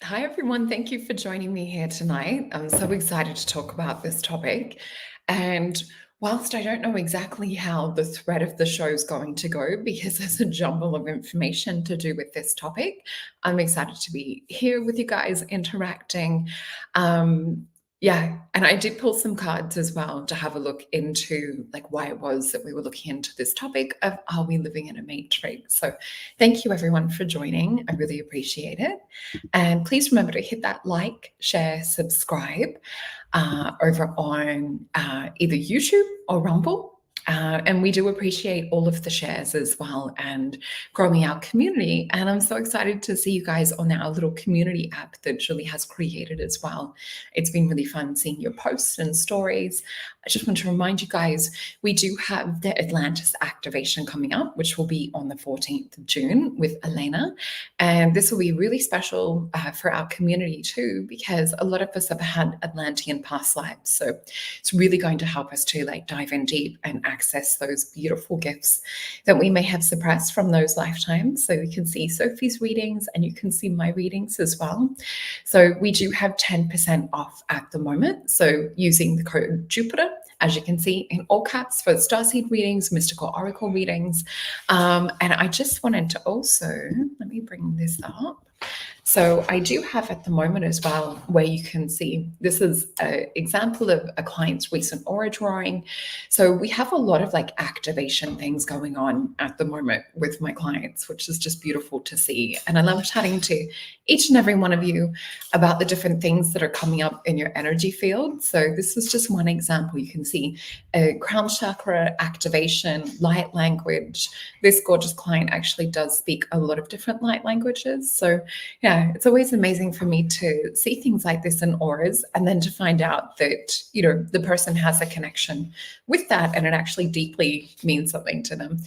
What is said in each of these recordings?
Hi, everyone. Thank you for joining me here tonight. I'm so excited to talk about this topic. And whilst I don't know exactly how the thread of the show is going to go, because there's a jumble of information to do with this topic, I'm excited to be here with you guys interacting. Yeah, and I did pull some cards as well to have a look into like why it was that we were looking into this topic of are we living in a matrix? So thank you everyone for joining. I really appreciate it. And please remember to hit that like, share, subscribe over on either YouTube or Rumble. And we do appreciate all of the shares as well and growing our community. And I'm so excited to see you guys on our little community app that Julie has created as well. It's been really fun seeing your posts and stories. I just want to remind you guys, we do have the Atlantis activation coming up, which will be on the 14th of June with Elena. And this will be really special for our community too, because a lot of us have had Atlantean past lives. So it's really going to help us to like dive in deep and access those beautiful gifts that we may have suppressed from those lifetimes. So you can see Sophie's readings and you can see my readings as well. So we do have 10% off at the moment. So using the code Jupiter, as you can see in all caps for starseed readings, mystical oracle readings. And I just wanted to also, let me bring this up. So I do have at the moment as well, where you can see, this is an example of a client's recent aura drawing. So we have a lot of like activation things going on at the moment with my clients, which is just beautiful to see. And I love chatting to each and every one of you about the different things that are coming up in your energy field. So this is just one example. You can see a crown chakra activation, light language. This gorgeous client actually does speak a lot of different light languages. So yeah, it's always amazing for me to see things like this in auras and then to find out that, you know, the person has a connection with that and it actually deeply means something to them.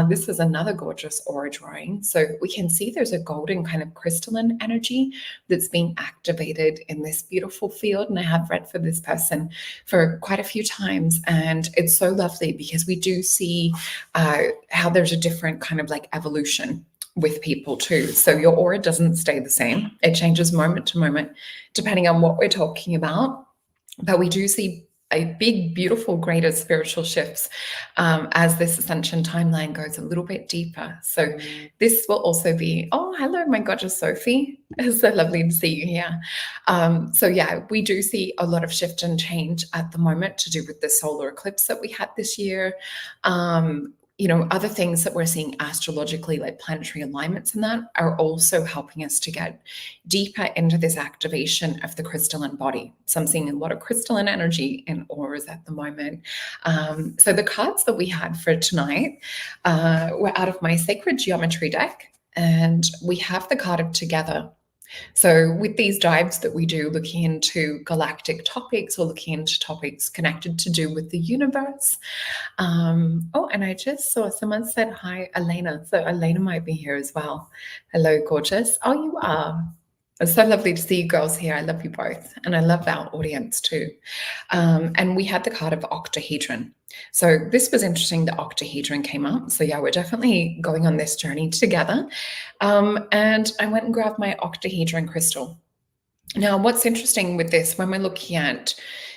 This is another gorgeous aura drawing. So we can see there's a golden kind of crystalline energy that's being activated in this beautiful field. And I have read for this person for quite a few times. And it's so lovely because we do see how there's a different kind of like evolution with people too. So your aura doesn't stay the same. It changes moment to moment, depending on what we're talking about. But we do see a big, beautiful, greater spiritual shifts as this ascension timeline goes a little bit deeper. So this will also be, oh, hello, my gorgeous Sophie. It's so lovely to see you here. So yeah, we do see a lot of shift and change at the moment to do with the solar eclipse that we had this year. You know, other things that we're seeing astrologically, like planetary alignments and that, are also helping us to get deeper into this activation of the crystalline body. So I'm seeing a lot of crystalline energy in auras at the moment. So the cards that we had for tonight were out of my sacred geometry deck, and we have the card of Together. So with these dives that we do, looking into galactic topics or looking into topics connected to do with the universe. Oh, and I just saw someone said hi, Elena. So Elena might be here as well. Hello, gorgeous. Oh, you are. It's so lovely to see you girls here. I love you both. And I love our audience too. And we had the card of Octahedron. So this was interesting. The Octahedron came up. So yeah, we're definitely going on this journey together. And I went and grabbed my Octahedron crystal. Now, what's interesting with this, when we're looking at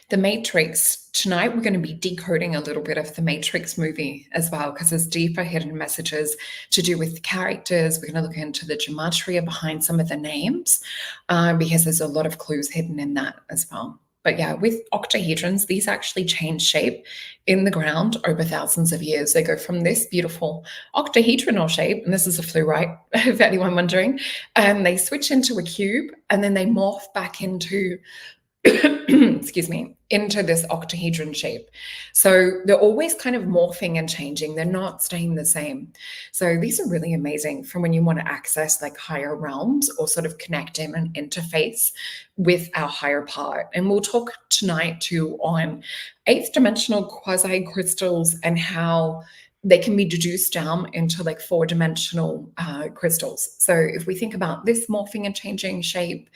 the Matrix, tonight we're going to be decoding a little bit of the Matrix movie as well, because there's deeper hidden messages to do with the characters. We're going to look into the gematria behind some of the names, because there's a lot of clues hidden in that as well. But yeah, with octahedrons, these actually change shape in the ground over thousands of years. They go from this beautiful octahedronal shape, and this is a fluorite, if anyone wondering, and they switch into a cube, and then they morph back into excuse me, into this octahedron shape. So they're always kind of morphing and changing. They're not staying the same. So these are really amazing for when you want to access like higher realms or sort of connect in and interface with our higher part. And we'll talk tonight too on eighth dimensional quasi crystals and how they can be deduced down into like four-dimensional crystals. So if we think about this morphing and changing shape,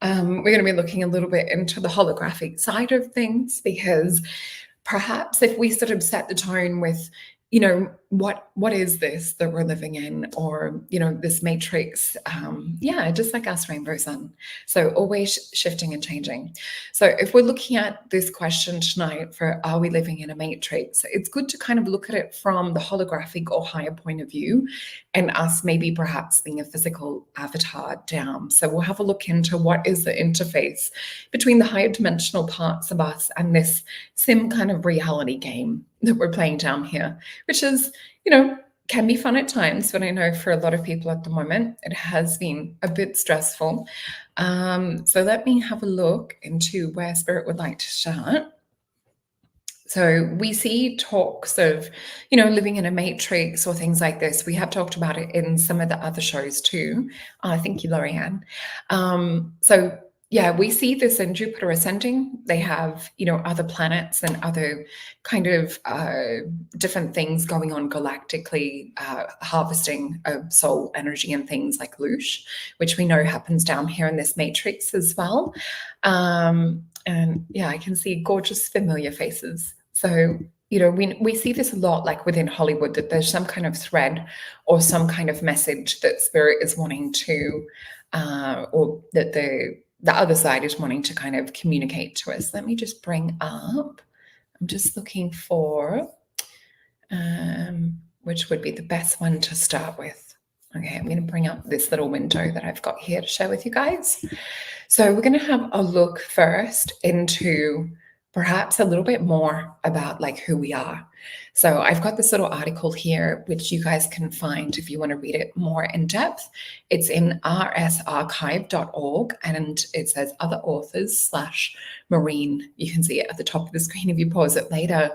we're going to be looking a little bit into the holographic side of things, because perhaps if we sort of set the tone with, you know, what is this that we're living in, or, you know, this matrix? Yeah, just like us rainbow sun. So always shifting and changing. So if we're looking at this question tonight for are we living in a matrix, it's good to kind of look at it from the holographic or higher point of view, and us maybe perhaps being a physical avatar down. So we'll have a look into what is the interface between the higher dimensional parts of us and this sim kind of reality game that we're playing down here, which is, you know, can be fun at times, but I know for a lot of people at the moment, it has been a bit stressful. So let me have a look into where Spirit would like to start. So we see talks of, you know, living in a matrix or things like this. We have talked about it in some of the other shows too. Thank you, Lorianne. So yeah, we see this in Jupiter ascending. They have, you know, other planets and other kind of different things going on galactically, harvesting of soul energy and things like Loosh, which we know happens down here in this matrix as well. And yeah, I can see gorgeous familiar faces. So, you know, we see this a lot, like within Hollywood, that there's some kind of thread or some kind of message that Spirit is wanting to, or that the other side is wanting to kind of communicate to us. Let me just bring up, I'm just looking for, which would be the best one to start with. Okay, I'm going to bring up this little window that I've got here to share with you guys. So we're going to have a look first into perhaps a little bit more about like who we are. So I've got this little article here, which you guys can find if you want to read it more in depth. It's in rsarchive.org, and it says other authors / marine. You can see it at the top of the screen if you pause it later.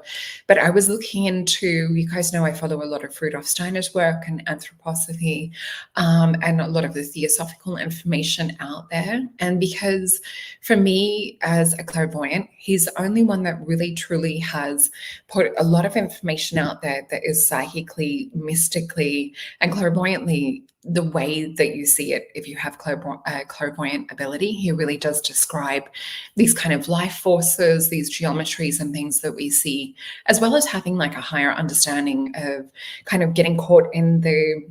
But I was looking into, you guys know I follow a lot of Rudolf Steiner's work and anthroposophy, and a lot of the theosophical information out there. And because for me as a clairvoyant, he's the only one that really truly has put a lot of information out there that is psychically, mystically, and clairvoyantly the way that you see it. If you have clairvoyant ability, he really does describe these kind of life forces, these geometries and things that we see, as well as having like a higher understanding of kind of getting caught in the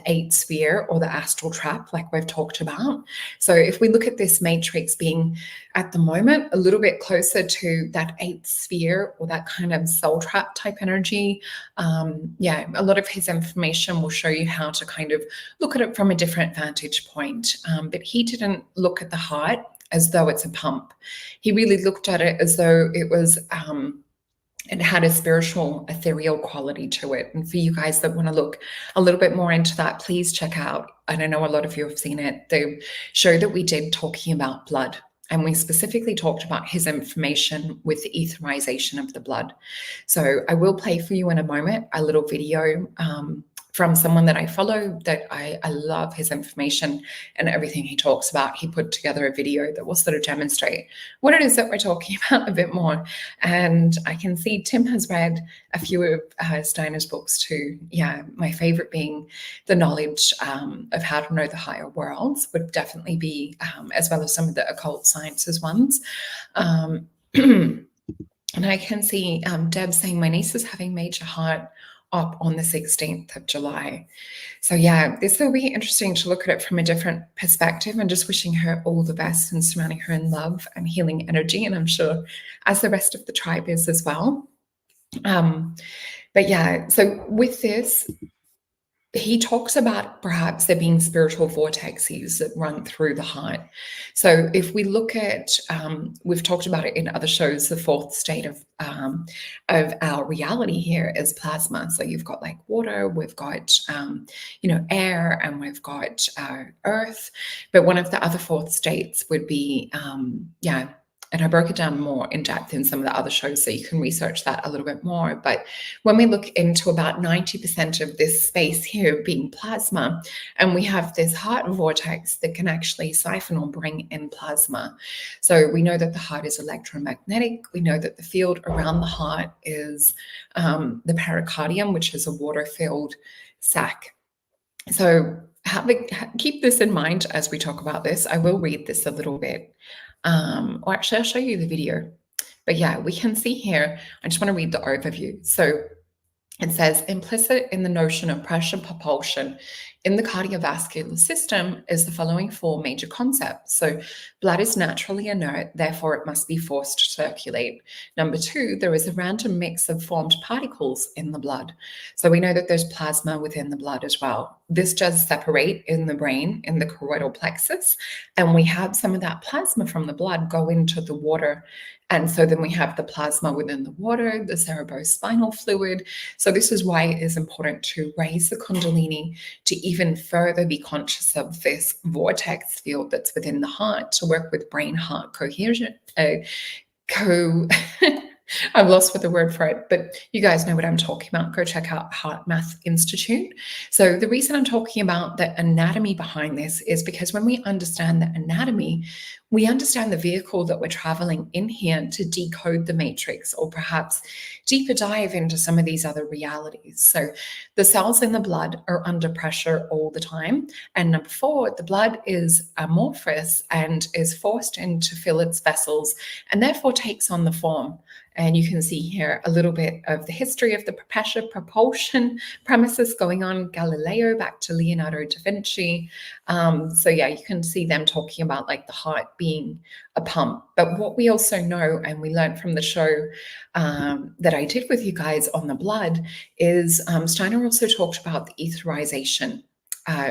eighth sphere or the astral trap, like we've talked about. So if we look at this matrix being at the moment a little bit closer to that eighth sphere or that kind of soul trap type energy, yeah, a lot of his information will show you how to kind of look at it from a different vantage point. But he didn't look at the heart as though it's a pump. He really looked at it as though it was it had a spiritual, ethereal quality to it. And for you guys that want to look a little bit more into that, please check out, and I know a lot of you have seen it, the show that we did talking about blood. And we specifically talked about his information with the etherization of the blood. So I will play for you in a moment a little video from someone that I follow that I love his information and everything he talks about. He put together a video that will sort of demonstrate what it is that we're talking about a bit more. And I can see Tim has read a few of Steiner's books too. Yeah, my favorite being The Knowledge of How to Know the Higher Worlds would definitely be, as well as some of the occult sciences ones. And I can see Deb saying, my niece is having major heart op on the 16th of July. So yeah, this will be interesting to look at it from a different perspective, and just wishing her all the best and surrounding her in love and healing energy. And I'm sure as the rest of the tribe is as well. But yeah, so with this, he talks about perhaps there being spiritual vortexes that run through the heart. So if we look at, we've talked about it in other shows, the fourth state of our reality here is plasma. So you've got like water, we've got, you know, air, and we've got earth. But one of the other fourth states would be, yeah, and I broke it down more in depth in some of the other shows, so you can research that a little bit more. But when we look into about 90% of this space here being plasma, and we have this heart vortex that can actually siphon or bring in plasma. So we know that the heart is electromagnetic. We know that the field around the heart is the pericardium, which is a water-filled sac. So keep this in mind as we talk about this. I will read this a little bit. Or actually, I'll show you the video. But yeah, we can see here, I just want to read the overview. So It says implicit in the notion of pressure propulsion in the cardiovascular system is the following four major concepts. So, blood is naturally inert, therefore, it must be forced to circulate. Number two, there is a random mix of formed particles in the blood. So, we know that there's plasma within the blood as well. This does separate in the brain, in the choroidal plexus, and we have some of that plasma from the blood go into the water. And so then we have the plasma within the water, the cerebrospinal fluid. So this is why it is important to raise the Kundalini to even further be conscious of this vortex field that's within the heart to work with brain-heart cohesion. I'm lost with the word for it, but you guys know what I'm talking about. Go check out Heart Math Institute. So the reason I'm talking about the anatomy behind this is because when we understand the anatomy, we understand the vehicle that we're traveling in here to decode the matrix, or perhaps deeper dive into some of these other realities. So the cells in the blood are under pressure all the time. And number four, the blood is amorphous and is forced in to fill its vessels and therefore takes on the form. And you can see here a little bit of the history of the pressure propulsion premises going on, Galileo back to Leonardo da Vinci. So yeah, you can see them talking about like the heart being a pump. But what we also know, and we learned from the show that I did with you guys on the blood, is Steiner also talked about the etherization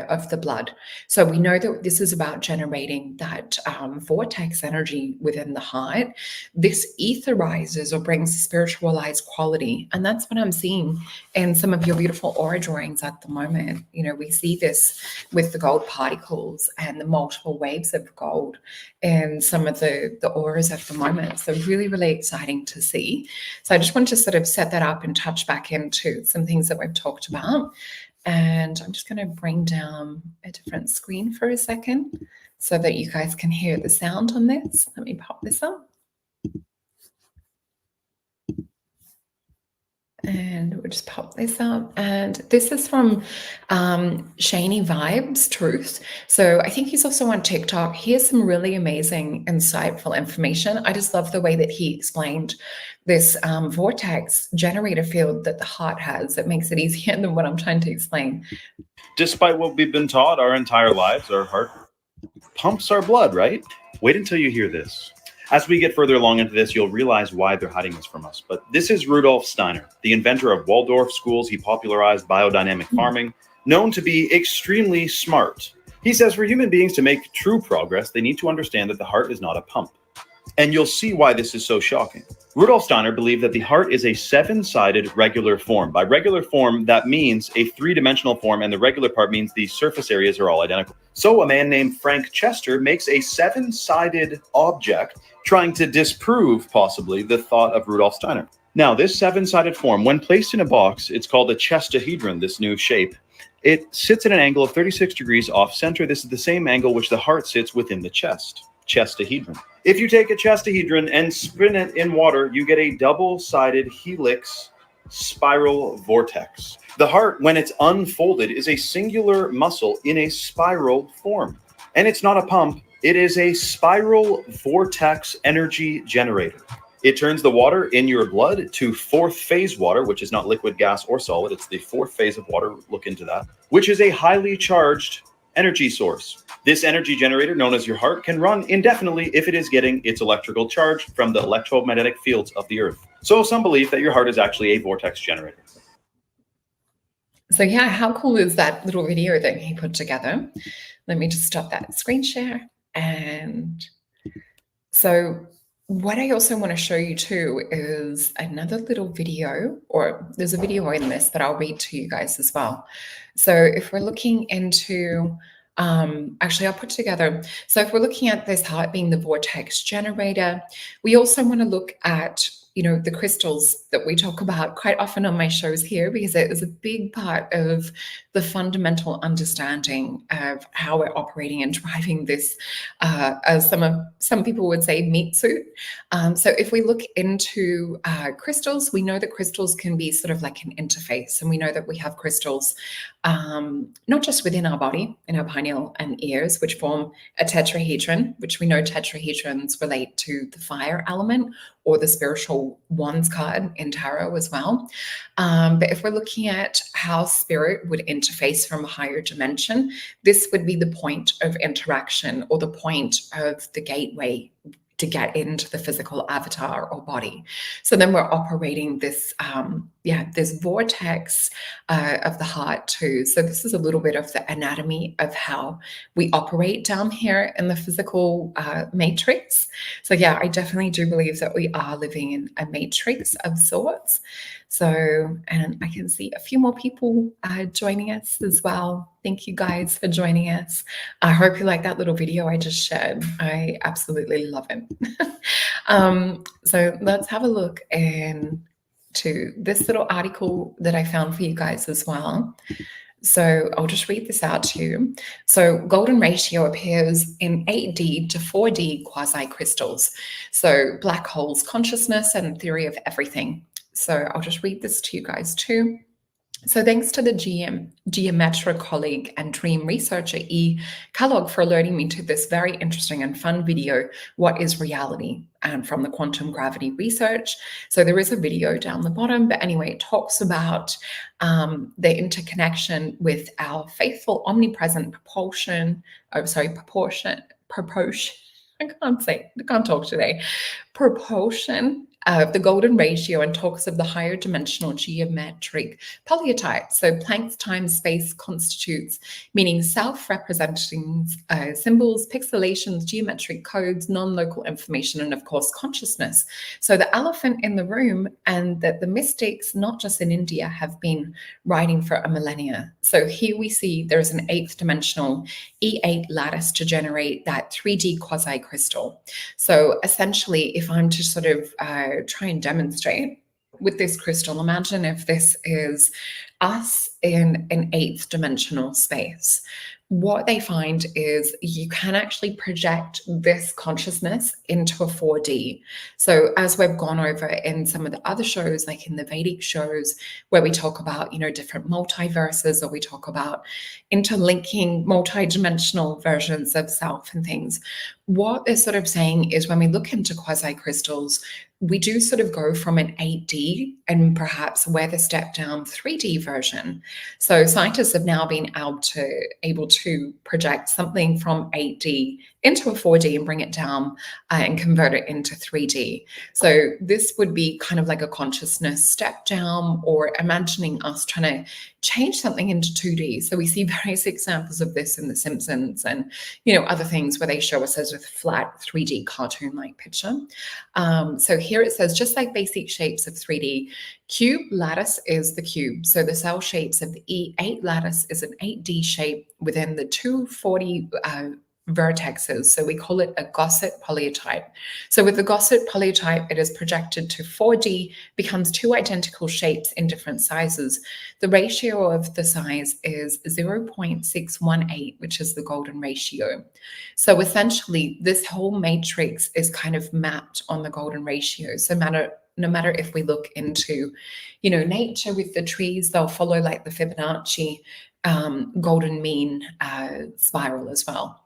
of the blood. So we know that this is about generating that vortex energy within the heart. This etherizes or brings spiritualized quality. And that's what I'm seeing in some of your beautiful aura drawings at the moment. You know, we see this with the gold particles and the multiple waves of gold and some of the auras at the moment. So really, really exciting to see. So I just wanted to sort of set that up and touch back into some things that we've talked about. And I'm just going to bring down a different screen for a second so that you guys can hear the sound on this. Let me pop this up. And we'll just pop this up. And this is from Shani Vibes Truth. So I think he's also on TikTok. He has some really amazing, insightful information. I just love the way that he explained this vortex generator field that the heart has. It makes it easier than what I'm trying to explain. Despite what we've been taught our entire lives, our heart pumps our blood, right? Wait until you hear this. As we get further along into this, you'll realize why they're hiding this from us. But this is Rudolf Steiner, the inventor of Waldorf schools. He popularized biodynamic farming, known to be extremely smart. He says for human beings to make true progress, they need to understand that the heart is not a pump. And you'll see why this is so shocking. Rudolf Steiner believed that the heart is a seven-sided regular form. By regular form, that means a three-dimensional form, and the regular part means the surface areas are all identical. So a man named Frank Chester makes a seven-sided object, trying to disprove, possibly, the thought of Rudolf Steiner. Now, this seven-sided form, when placed in a box, it's called a Chestahedron, this new shape. It sits at an angle of 36 degrees off-center. This is the same angle which the heart sits within the chest. Chestahedron. If you take a chestahedron and spin it in water, you get a double-sided helix spiral vortex. The heart, when it's unfolded, is a singular muscle in a spiral form. And it's not a pump, it is a spiral vortex energy generator. It turns the water in your blood to fourth phase water, which is not liquid, gas, or solid. It's the fourth phase of water. Look into that, which is a highly charged energy source. This energy generator, known as your heart, can run indefinitely if it is getting its electrical charge from the electromagnetic fields of the earth. So some believe that your heart is actually a vortex generator. So yeah, how cool is that little video that he put together? Let me just stop that screen share. And so what I also want to show you too is another little video, or there's a video in this, but I'll read to you guys as well. So if we're looking into, actually I'll put together, so if we're looking at this heart being the vortex generator, we also want to look at, you know, the crystals that we talk about quite often on my shows here, because it is a big part of the fundamental understanding of how we're operating and driving this, as some people would say, meat suit. So if we look into crystals, we know that crystals can be sort of like an interface, and we know that we have crystals not just within our body, in our pineal and ears, which form a tetrahedron, which we know tetrahedrons relate to the fire element, or the spiritual wands card in tarot as well. But if we're looking at how spirit would interface from a higher dimension, this would be the point of interaction or the point of the gateway to get into the physical avatar or body. So then we're operating this, this vortex of the heart too. So this is a little bit of the anatomy of how we operate down here in the physical matrix. So yeah, I definitely do believe that we are living in a matrix of sorts. So, and I can see a few more people joining us as well. Thank you guys for joining us. I hope you like that little video I just shared. I absolutely love it. So let's have a look into this little article that I found for you guys as well. So I'll just read this out to you. So golden ratio appears in 8D to 4D quasi-crystals. So black holes, consciousness, and theory of everything. So I'll just read this to you guys too. So thanks to the geometric colleague and dream researcher E. Kellogg for alerting me to this very interesting and fun video, What is Reality? And from the quantum gravity research. So there is a video down the bottom, but anyway, it talks about the interconnection with our faithful omnipresent proportion. I can't talk today. Proportion of the golden ratio and talks of the higher dimensional geometric polytype. So Planck's time-space constitutes, meaning self-representing symbols, pixelations, geometric codes, non-local information, and of course consciousness. So the elephant in the room, and that the mystics, not just in India, have been writing for a millennia. So here we see there's an 8th dimensional E8 lattice to generate that 3D quasi-crystal. So essentially, if I'm to sort of try and demonstrate with this crystal, imagine if this is us in an 8th dimensional space. What they find is you can actually project this consciousness into a 4D. So as we've gone over in some of the other shows, like in the Vedic shows, where we talk about, different multiverses, or we talk about interlinking multi-dimensional versions of self and things, what they're sort of saying is when we look into quasi-crystals, we do sort of go from an 8D and perhaps we're the step down 3D version. So scientists have now been able to project something from 8D into a 4D and bring it down and convert it into 3D. So this would be kind of like a consciousness step down, or imagining us trying to change something into 2D. So we see various examples of this in The Simpsons and, other things where they show us as a flat 3D cartoon-like picture. So here it says, just like basic shapes of 3D, cube lattice is the cube. So the cell shapes of the E8 lattice is an 8D shape within the 240 vertexes. So we call it a Gaussian polytype. So with the Gaussian polytype, it is projected to 4D, becomes two identical shapes in different sizes. The ratio of the size is 0.618, which is the golden ratio. So essentially, this whole matrix is kind of mapped on the golden ratio. So no matter if we look into, nature with the trees, they'll follow like the Fibonacci golden mean spiral as well.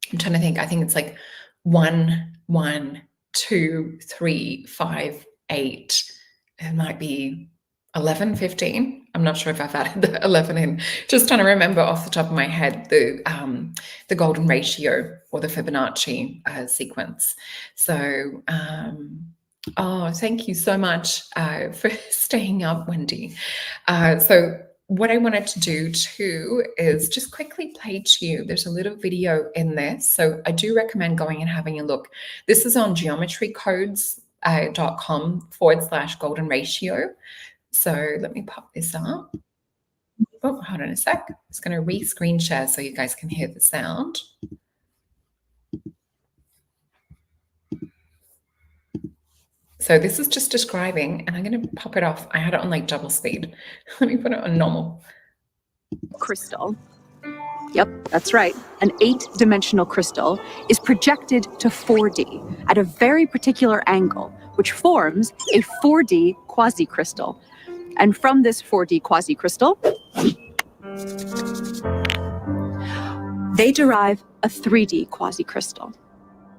I'm trying to think. I think it's like 1, 1, 2, 3, 5, 8. It might be 11, 15. I'm not sure if I've added the 11 in. Just trying to remember off the top of my head the golden ratio or the Fibonacci sequence. So, thank you so much for staying up, Wendy. So what I wanted to do too is just quickly play to you. There's a little video in this. So I do recommend going and having a look. This is on geometrycodes.com/golden ratio. So let me pop this up. Oh, hold on a sec. I'm just going to re-screen share so you guys can hear the sound. So this is just describing, and I'm going to pop it off. I had it on like double speed. Let me put it on normal. Crystal. Yep, that's right. An 8-dimensional crystal is projected to 4D at a very particular angle, which forms a 4D quasi-crystal. And from this 4D quasi-crystal, they derive a 3D quasi-crystal,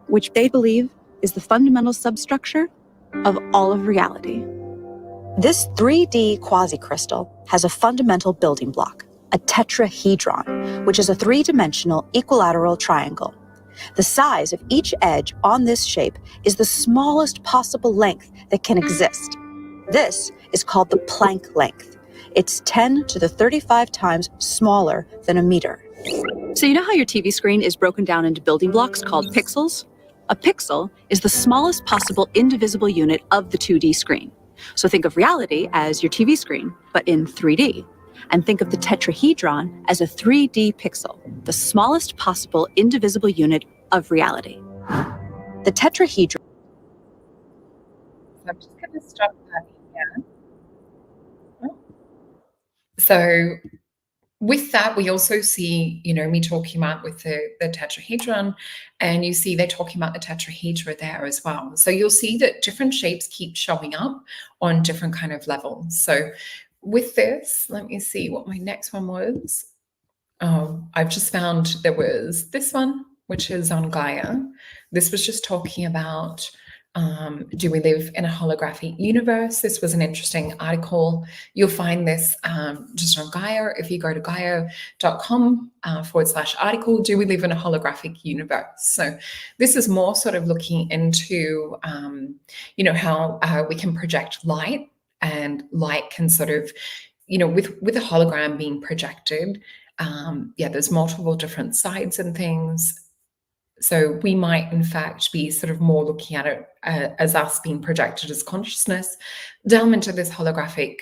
which they believe is the fundamental substructure of all of reality. This 3D quasi-crystal has a fundamental building block, a tetrahedron, which is a three-dimensional equilateral triangle. The size of each edge on this shape is the smallest possible length that can exist. This is called the Planck length. It's 10 to the 35 times smaller than a meter. So you know how your TV screen is broken down into building blocks called pixels? A pixel is the smallest possible indivisible unit of the 2D screen. So think of reality as your TV screen, but in 3D. And think of the tetrahedron as a 3D pixel, the smallest possible indivisible unit of reality. The tetrahedron. I'm just going to stop that here. So with that, we also see, me talking about with the tetrahedron, and you see they're talking about the tetrahedra there as well. So you'll see that different shapes keep showing up on different kind of levels. So with this, let me see what my next one was. Oh, I've just found there was this one, which is on Gaia. This was just talking about, do we live in a holographic universe? This was an interesting article. You'll find this just on Gaia. If you go to gaia.com /article, do we live in a holographic universe? So this is more sort of looking into, how we can project light, and light can sort of, with a hologram being projected, there's multiple different sides and things. So we might, in fact, be sort of more looking at it as us being projected as consciousness down into this holographic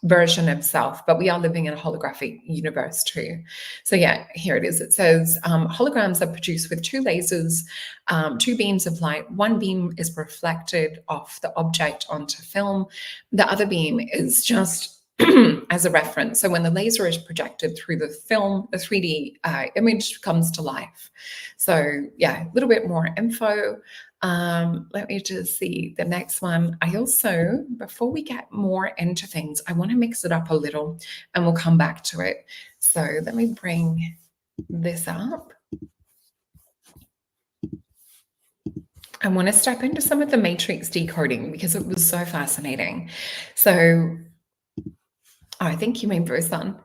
version of self, but we are living in a holographic universe too. So yeah, here it is. It says holograms are produced with two lasers, two beams of light. One beam is reflected off the object onto film. The other beam is just as a reference. So when the laser is projected through the film, the 3D image comes to life. So yeah, a little bit more info. Let me just see the next one. I also, before we get more into things, I want to mix it up a little and we'll come back to it. So let me bring this up. I want to step into some of the matrix decoding because it was so fascinating. So I think you mean both on.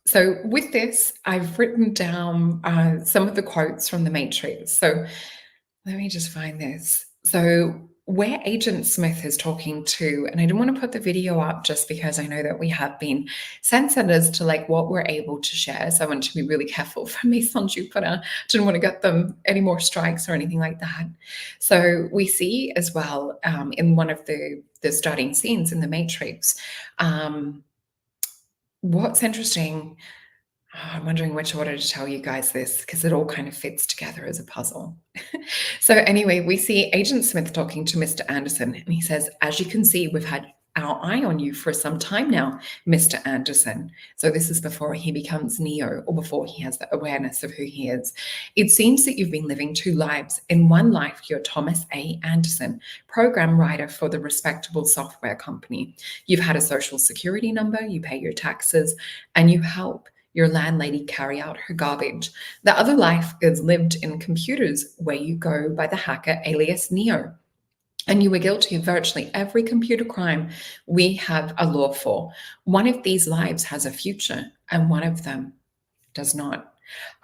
So with this, I've written down some of the quotes from the Matrix. So let me just find this. So where Agent Smith is talking to, and I didn't want to put the video up just because I know that we have been censored as to like what we're able to share. So I want to be really careful for Mace on Jupiter. Didn't want to get them any more strikes or anything like that. So we see as well in one of the starting scenes in the Matrix, what's interesting, I'm wondering which order to tell you guys this because it all kind of fits together as a puzzle. So anyway, we see Agent Smith talking to Mr. Anderson, and he says, as you can see, we've had our eye on you for some time now, Mr. Anderson. So this is before he becomes Neo, or before he has the awareness of who he is. It seems that you've been living two lives. In one life, you're Thomas A. Anderson, program writer for the respectable software company. You've had a social security number, you pay your taxes, and you help your landlady carry out her garbage. The other life is lived in computers, where you go by the hacker alias Neo. And you were guilty of virtually every computer crime we have a law for. One of these lives has a future, and one of them does not.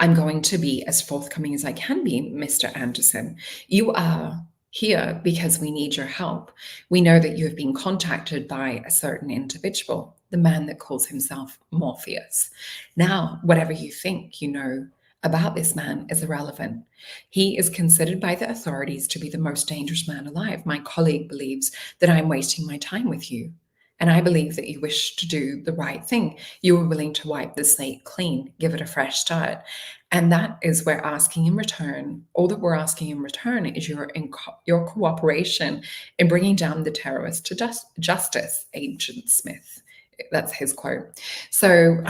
I'm going to be as forthcoming as I can be, Mr. Anderson. You are here because we need your help. We know that you have been contacted by a certain individual, the man that calls himself Morpheus. Now, whatever you think you know about this man is irrelevant. He is considered by the authorities to be the most dangerous man alive. My colleague believes that I'm wasting my time with you, and I believe that you wish to do the right thing. You are willing to wipe the slate clean, give it a fresh start. And that is we're asking in return. All that we're asking in return is your cooperation in bringing down the terrorist to justice, Agent Smith. That's his quote. So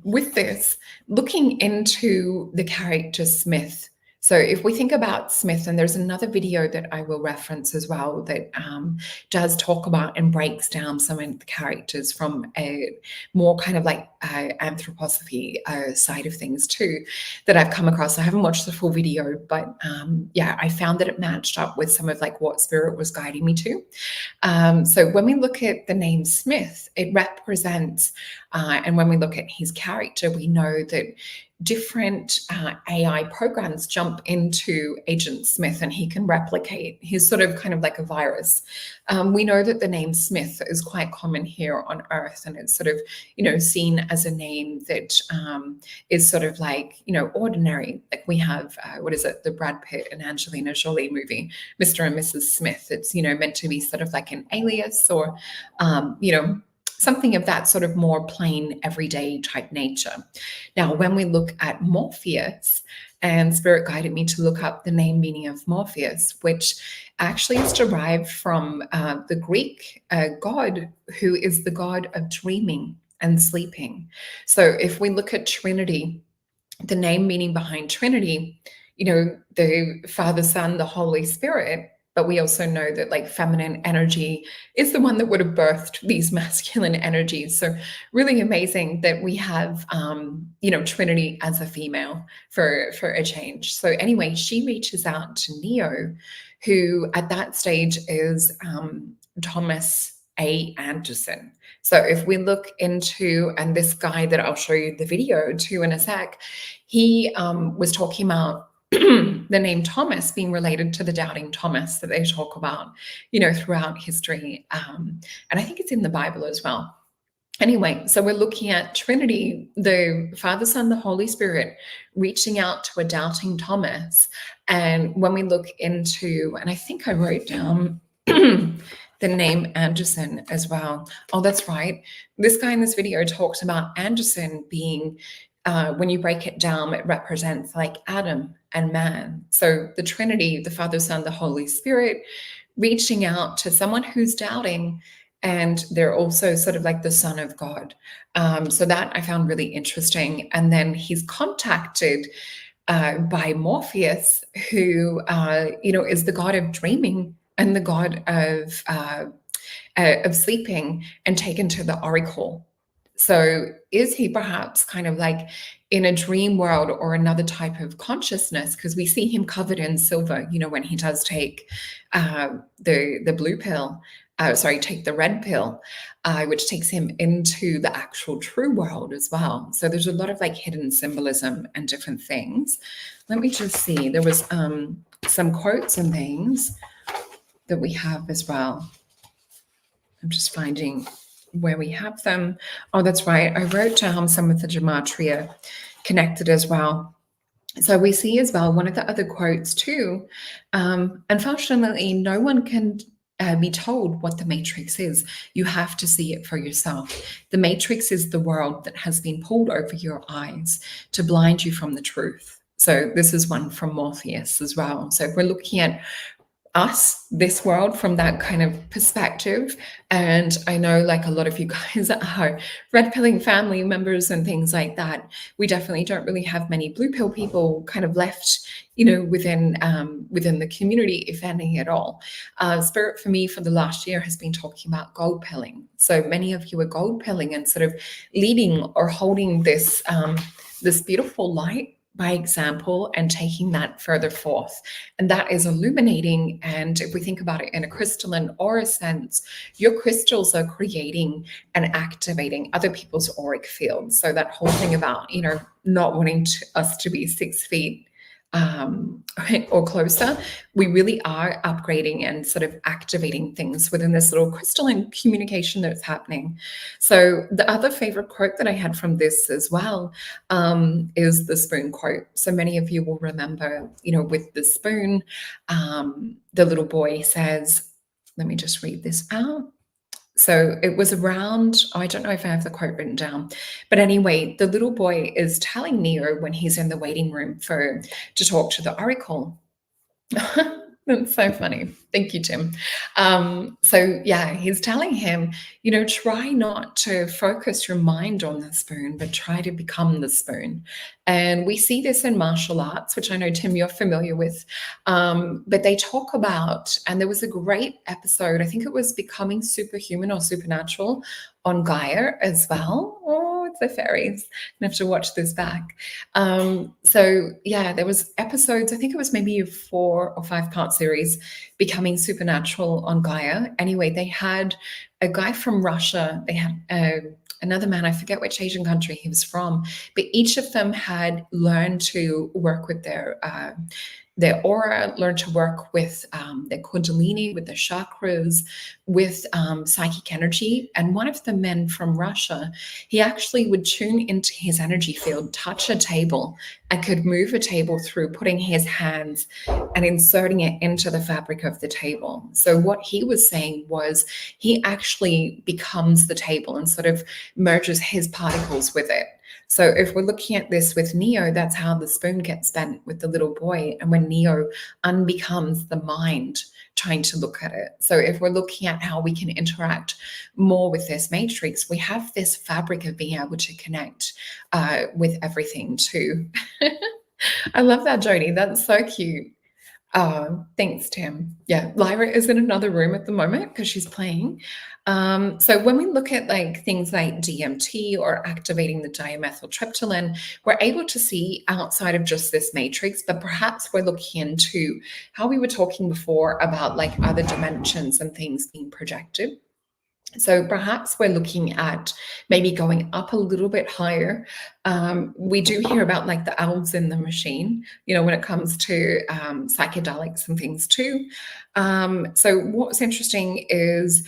with this, looking into the character Smith So if we think about Smith, and there's another video that I will reference as well that does talk about and breaks down some of the characters from a more kind of like anthroposophy side of things too, that I've come across. I haven't watched the full video, but yeah, I found that it matched up with some of like what Spirit was guiding me to. So when we look at the name Smith, it represents, and when we look at his character, we know that different AI programs jump into Agent Smith and he can replicate. He's sort of kind of like a virus. We know that the name Smith is quite common here on Earth, and it's sort of, you know, seen as a name that is sort of like, you know, ordinary. Like we have, what is it, the Brad Pitt and Angelina Jolie movie, Mr. and Mrs. Smith. It's, you know, meant to be sort of like an alias or, you know, something of that sort of more plain, everyday type nature. Now, when we look at Morpheus, and Spirit guided me to look up the name meaning of Morpheus, which actually is derived from the Greek god, who is the god of dreaming and sleeping. So if we look at Trinity, the name meaning behind Trinity, you know, the Father, Son, the Holy Spirit, but we also know that like feminine energy is the one that would have birthed these masculine energies. So really amazing that we have, you know, Trinity as a female for a change. So anyway, she reaches out to Neo, who at that stage is Thomas A. Anderson. So if we look into, and this guy that I'll show you the video to in a sec, he was talking about the name Thomas being related to the doubting Thomas that they talk about, you know, throughout history. And I think it's in the Bible as well. Anyway, so we're looking at Trinity, the Father, Son, the Holy Spirit, reaching out to a doubting Thomas. And when we look into, and I think I wrote down the name Anderson as well. Oh, that's right. This guy in this video talks about Anderson being, when you break it down, it represents like Adam and man. So the Trinity, the Father, Son, the Holy Spirit, reaching out to someone who's doubting, and they're also sort of like the Son of God. So that I found really interesting. And then he's contacted by Morpheus, who, you know, is the god of dreaming and the god of sleeping, and taken to the oracle. So is he perhaps kind of like in a dream world or another type of consciousness? Because we see him covered in silver, you know, when he does take the blue pill, take the red pill, which takes him into the actual true world as well. So there's a lot of like hidden symbolism and different things. Let me just see. There was some quotes and things that we have as well. I'm just finding where we have them. Oh, that's right. I wrote down some of the gematria connected as well. So we see as well, one of the other quotes too, unfortunately, no one can be told what the Matrix is. You have to see it for yourself. The Matrix is the world that has been pulled over your eyes to blind you from the truth. So this is one from Morpheus as well. So if we're looking at us, this world, from that kind of perspective, and I know like a lot of you guys are red pilling family members and things like that, we definitely don't really have many blue pill people kind of left, you know, within the community, if any at all. Spirit for me for the last year has been talking about gold pilling. So many of you are gold pilling and sort of leading or holding this this beautiful light by example and taking that further forth. And that is illuminating. And if we think about it in a crystalline aura sense, your crystals are creating and activating other people's auric fields. So that whole thing about, you know, not wanting us to be 6 feet or closer, we really are upgrading and sort of activating things within this little crystalline communication that's happening. So the other favorite quote that I had from this as well is the spoon quote. So many of you will remember, you know, with the spoon, the little boy says, let me just read this out. So it was around, I don't know if I have the quote written down, but anyway, the little boy is telling Neo when he's in the waiting room to talk to the oracle. That's so funny. Thank you, Tim. So yeah, he's telling him, try not to focus your mind on the spoon, but try to become the spoon. And we see this in martial arts, which I know, Tim, you're familiar with. But they talk about, and there was a great episode, I think it was Becoming Superhuman or Supernatural on Gaia as well. Oh, it's the fairies. I have to watch this back. So yeah, there was episodes, I think it was maybe a 4 or 5 part series, Becoming Supernatural on Gaia. Anyway, they had a guy from Russia. They had another man, I forget which Asian country he was from, but each of them had learned to work with their aura, learn to work with their kundalini, with their chakras, with psychic energy. And one of the men from Russia, he actually would tune into his energy field, touch a table, and could move a table through putting his hands and inserting it into the fabric of the table. So what he was saying was he actually becomes the table and sort of merges his particles with it. So if we're looking at this with Neo, that's how the spoon gets bent with the little boy. And when Neo unbecomes the mind trying to look at it. So if we're looking at how we can interact more with this matrix, we have this fabric of being able to connect with everything too. I love that, Jody. That's so cute. Thanks, Tim. Yeah, Lyra is in another room at the moment because she's playing. So when we look at things like DMT or activating the dimethyltryptamine, we're able to see outside of just this matrix, but perhaps we're looking into how we were talking before about other dimensions and things being projected. So perhaps we're looking at maybe going up a little bit higher. We do hear about the elves in the machine, when it comes to psychedelics and things too. So what's interesting is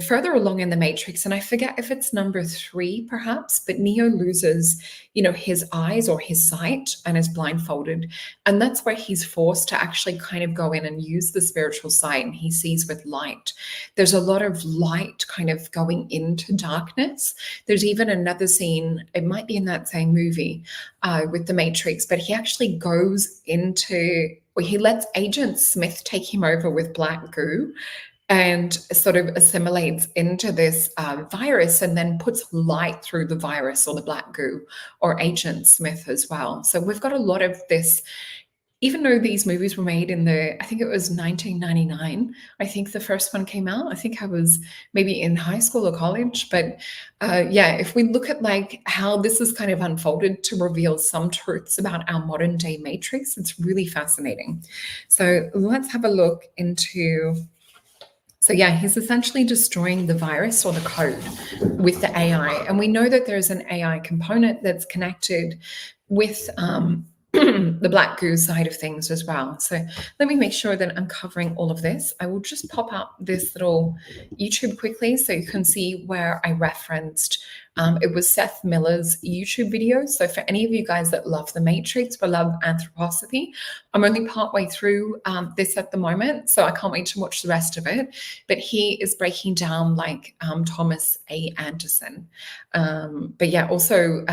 further along in the matrix, and I forget if it's number 3 perhaps, but Neo loses, his eyes or his sight and is blindfolded. And that's where he's forced to actually kind of go in and use the spiritual sight, and he sees with light. There's a lot of light kind of going into darkness. There's even another scene, it might be in that same movie with the Matrix, but he actually goes into, well, he lets Agent Smith take him over with black goo and sort of assimilates into this virus and then puts light through the virus or the black goo or Agent Smith as well. So we've got a lot of this, even though these movies were made in I think it was 1999, I think the first one came out. I think I was maybe in high school or college. But yeah, if we look at how this is kind of unfolded to reveal some truths about our modern day matrix, it's really fascinating. So let's have a look into... So yeah, he's essentially destroying the virus or the code with the AI. And we know that there's an AI component that's connected with the black goo side of things as well. So let me make sure that I'm covering all of this. I will just pop up this little YouTube quickly so you can see where I referenced. It was Seth Miller's YouTube video. So for any of you guys that love The Matrix or love anthroposophy, I'm only partway through this at the moment, so I can't wait to watch the rest of it. But he is breaking down Thomas A. Anderson. But yeah, also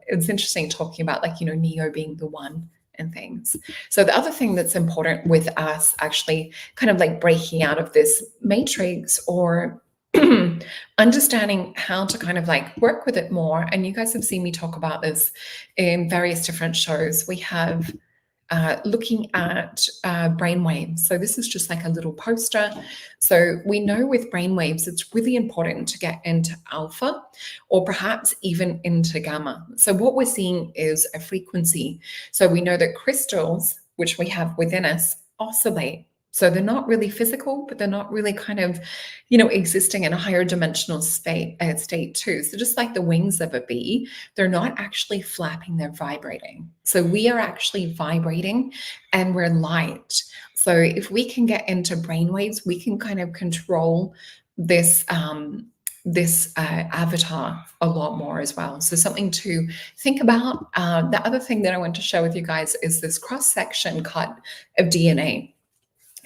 it's interesting talking about Neo being the one and things. So the other thing that's important with us actually kind of breaking out of this matrix or understanding how to kind of work with it more. And you guys have seen me talk about this in various different shows. We have looking at brainwaves. So this is just a little poster. So we know with brainwaves, it's really important to get into alpha or perhaps even into gamma. So what we're seeing is a frequency. So we know that crystals, which we have within us, oscillate. So they're not really physical, but they're not really kind of, existing in a higher dimensional state too. So just like the wings of a bee, they're not actually flapping, they're vibrating. So we are actually vibrating and we're light. So if we can get into brainwaves, we can kind of control this avatar a lot more as well. So something to think about. The other thing that I want to share with you guys is this cross-section cut of DNA.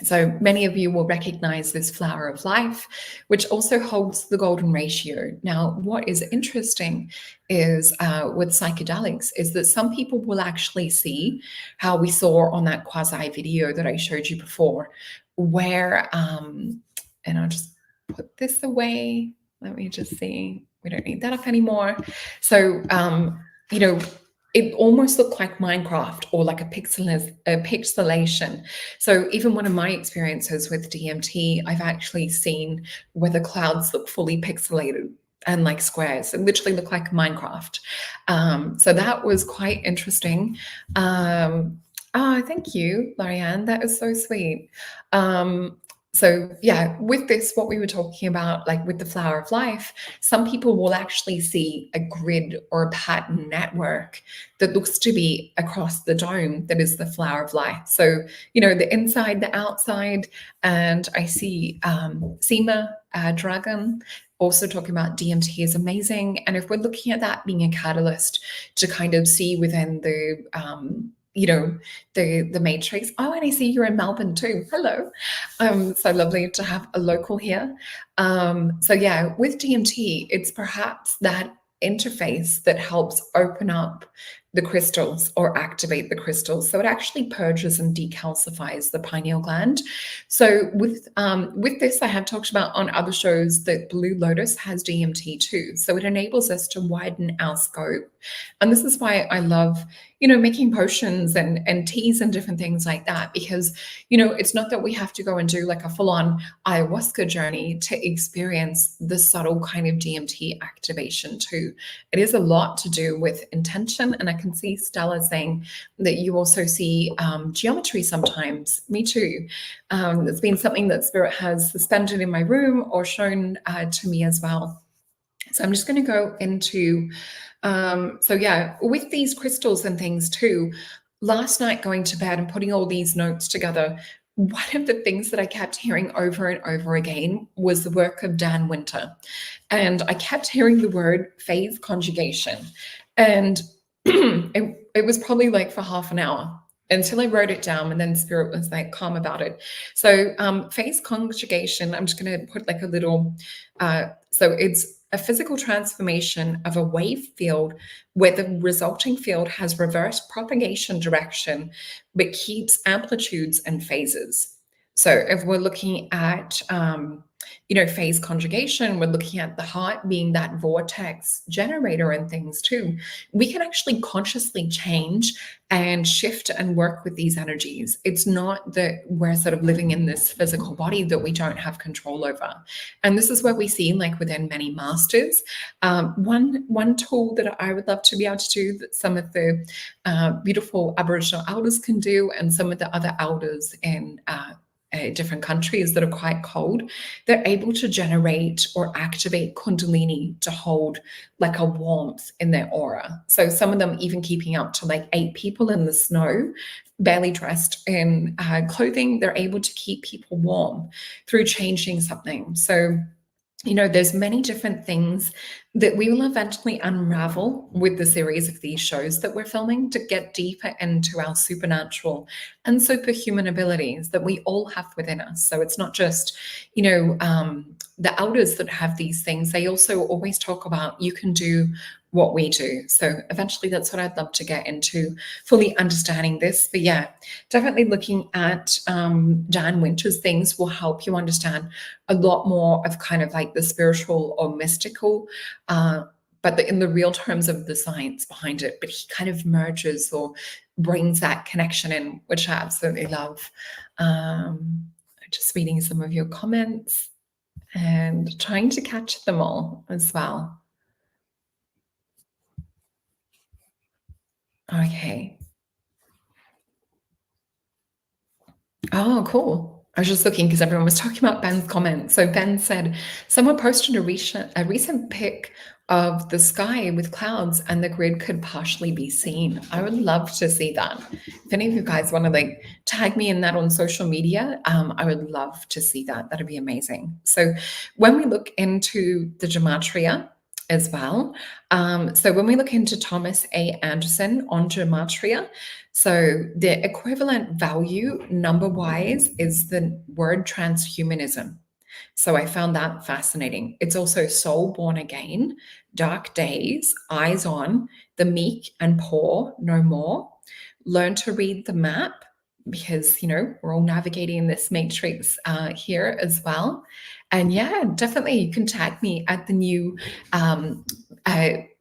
So many of you will recognize this flower of life, which also holds the golden ratio. Now, what is interesting is with psychedelics is that some people will actually see how we saw on that quasi video that I showed you before, where, and I'll just put this away. Let me just see. We don't need that up anymore. So, you know, it almost looked like Minecraft or like a pixelation. So even one of my experiences with DMT, I've actually seen where the clouds look fully pixelated and like squares. It literally look like Minecraft. So that was quite interesting. Thank you, Larianne. That is so sweet. So yeah, with this, what we were talking about, like with the flower of life, some people will actually see a grid or a pattern network that looks to be across the dome that is the flower of life. So, you know, the inside, the outside, and I see Seema Dragon also talking about DMT is amazing. And if we're looking at that being a catalyst to kind of see within the you know, the matrix. Oh, and I see you're in Melbourne too. Hello. So lovely to have a local here. So yeah, with DMT, it's perhaps that interface that helps open up the crystals or activate the crystals. So it actually purges and decalcifies the pineal gland. So with this, I have talked about on other shows that Blue Lotus has DMT too. So it enables us to widen our scope. And this is why I love, you know, making potions and teas and different things like that, because, you know, it's not that we have to go and do like a full-on ayahuasca journey to experience the subtle kind of DMT activation too. It is a lot to do with intention. And I can see Stella saying that you also see geometry sometimes. Me too. It's been something that Spirit has suspended in my room or shown to me as well. So I'm just going to go into, so yeah, with these crystals and things too, last night going to bed and putting all these notes together, one of the things that I kept hearing over and over again was the work of Dan Winter. And I kept hearing the word phase conjugation. And it was probably like for half an hour until I wrote it down, and then Spirit was like calm about it. So phase conjugation, I'm just going to put like a little, so it's a physical transformation of a wave field where the resulting field has reverse propagation direction, but keeps amplitudes and phases. So if we're looking at, you know, phase conjugation, we're looking at the heart being that vortex generator and things too. We can actually consciously change and shift and work with these energies. It's not that we're sort of living in this physical body that we don't have control over. And this is where we see, like within many masters, one tool that I would love to be able to do that some of the beautiful Aboriginal elders can do, and some of the other elders in different countries that are quite cold, they're able to generate or activate Kundalini to hold like a warmth in their aura. So some of them even keeping up to like 8 people in the snow, barely dressed in clothing, they're able to keep people warm through changing something. So, you know, there's many different things that we will eventually unravel with the series of these shows that we're filming to get deeper into our supernatural and superhuman abilities that we all have within us. So it's not just, you know, the elders that have these things. They also always talk about you can do what we do. So eventually that's what I'd love to get into, fully understanding this. But yeah, definitely looking at Dan Winter's things will help you understand a lot more of kind of like the spiritual or mystical, but in the real terms of the science behind it. But he kind of merges or brings that connection in, which I absolutely love. Just reading some of your comments and trying to catch them all as well. Okay. Oh, cool. I was just looking because everyone was talking about Ben's comment. So Ben said, someone posted a recent pic of the sky with clouds and the grid could partially be seen. I would love to see that. If any of you guys want to like tag me in that on social media, I would love to see that. That'd be amazing. So when we look into the gematria, as well. So when we look into Thomas A. Anderson on gematria, so the equivalent value number-wise is the word transhumanism. So I found that fascinating. It's also soul born again, dark days, eyes on, the meek and poor, no more. Learn to read the map because, we're all navigating this matrix here as well. And yeah, definitely you can tag me at the new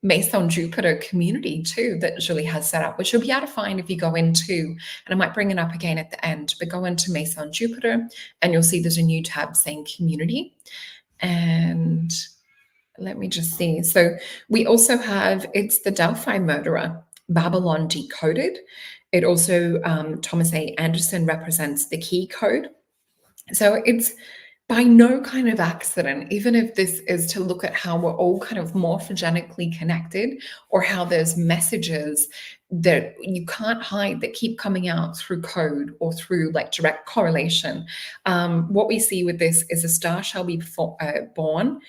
Mason Jupiter community too that Julie has set up, which you'll be able to find if you go into, and I might bring it up again at the end, but go into Mason Jupiter and you'll see there's a new tab saying community. And let me just see. So we also have, it's the Delphi murderer, Babylon decoded. It also, Thomas A. Anderson represents the key code. So it's by no kind of accident, even if this is to look at how we're all kind of morphogenically connected, or how there's messages that you can't hide that keep coming out through code or through like direct correlation. What we see with this is a star shall be born,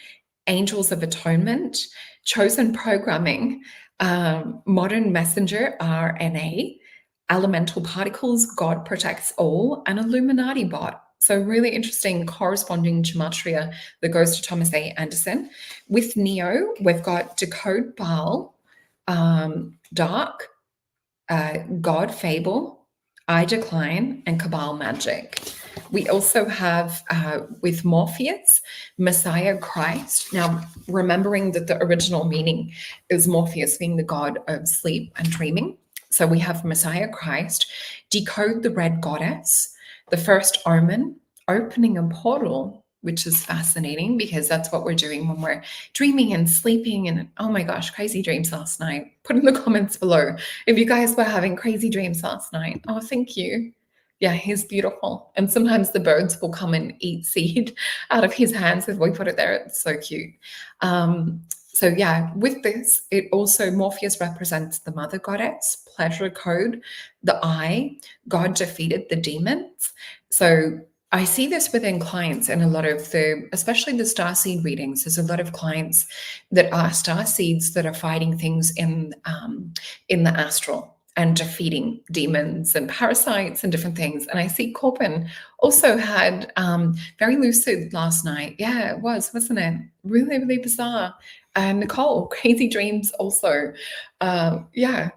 angels of atonement, chosen programming, modern messenger RNA, elemental particles, God protects all, and Illuminati bot. So really interesting corresponding gematria that goes to Thomas A. Anderson. With Neo, we've got Decode Baal, Dark, God Fable, I Decline, and Cabal Magic. We also have with Morpheus, Messiah Christ. Now, remembering that the original meaning is Morpheus being the god of sleep and dreaming. So we have Messiah Christ, Decode the Red Goddess, the First Omen, opening a portal, which is fascinating because that's what we're doing when we're dreaming and sleeping. And oh my gosh, crazy dreams last night. Put in the comments below if you guys were having crazy dreams last night. Oh, thank you. Yeah, he's beautiful. And sometimes the birds will come and eat seed out of his hands if we put it there. It's so cute. So yeah, with this, it also, Morpheus represents the mother goddess, pleasure code, the eye, God defeated the demons. So I see this within clients and a lot of especially the starseed readings. There's a lot of clients that are starseeds that are fighting things in the astral and defeating demons and parasites and different things. And I see Corbin also had very lucid last night. Yeah, it was, wasn't it? Really, really bizarre. And Nicole, crazy dreams also. Yeah,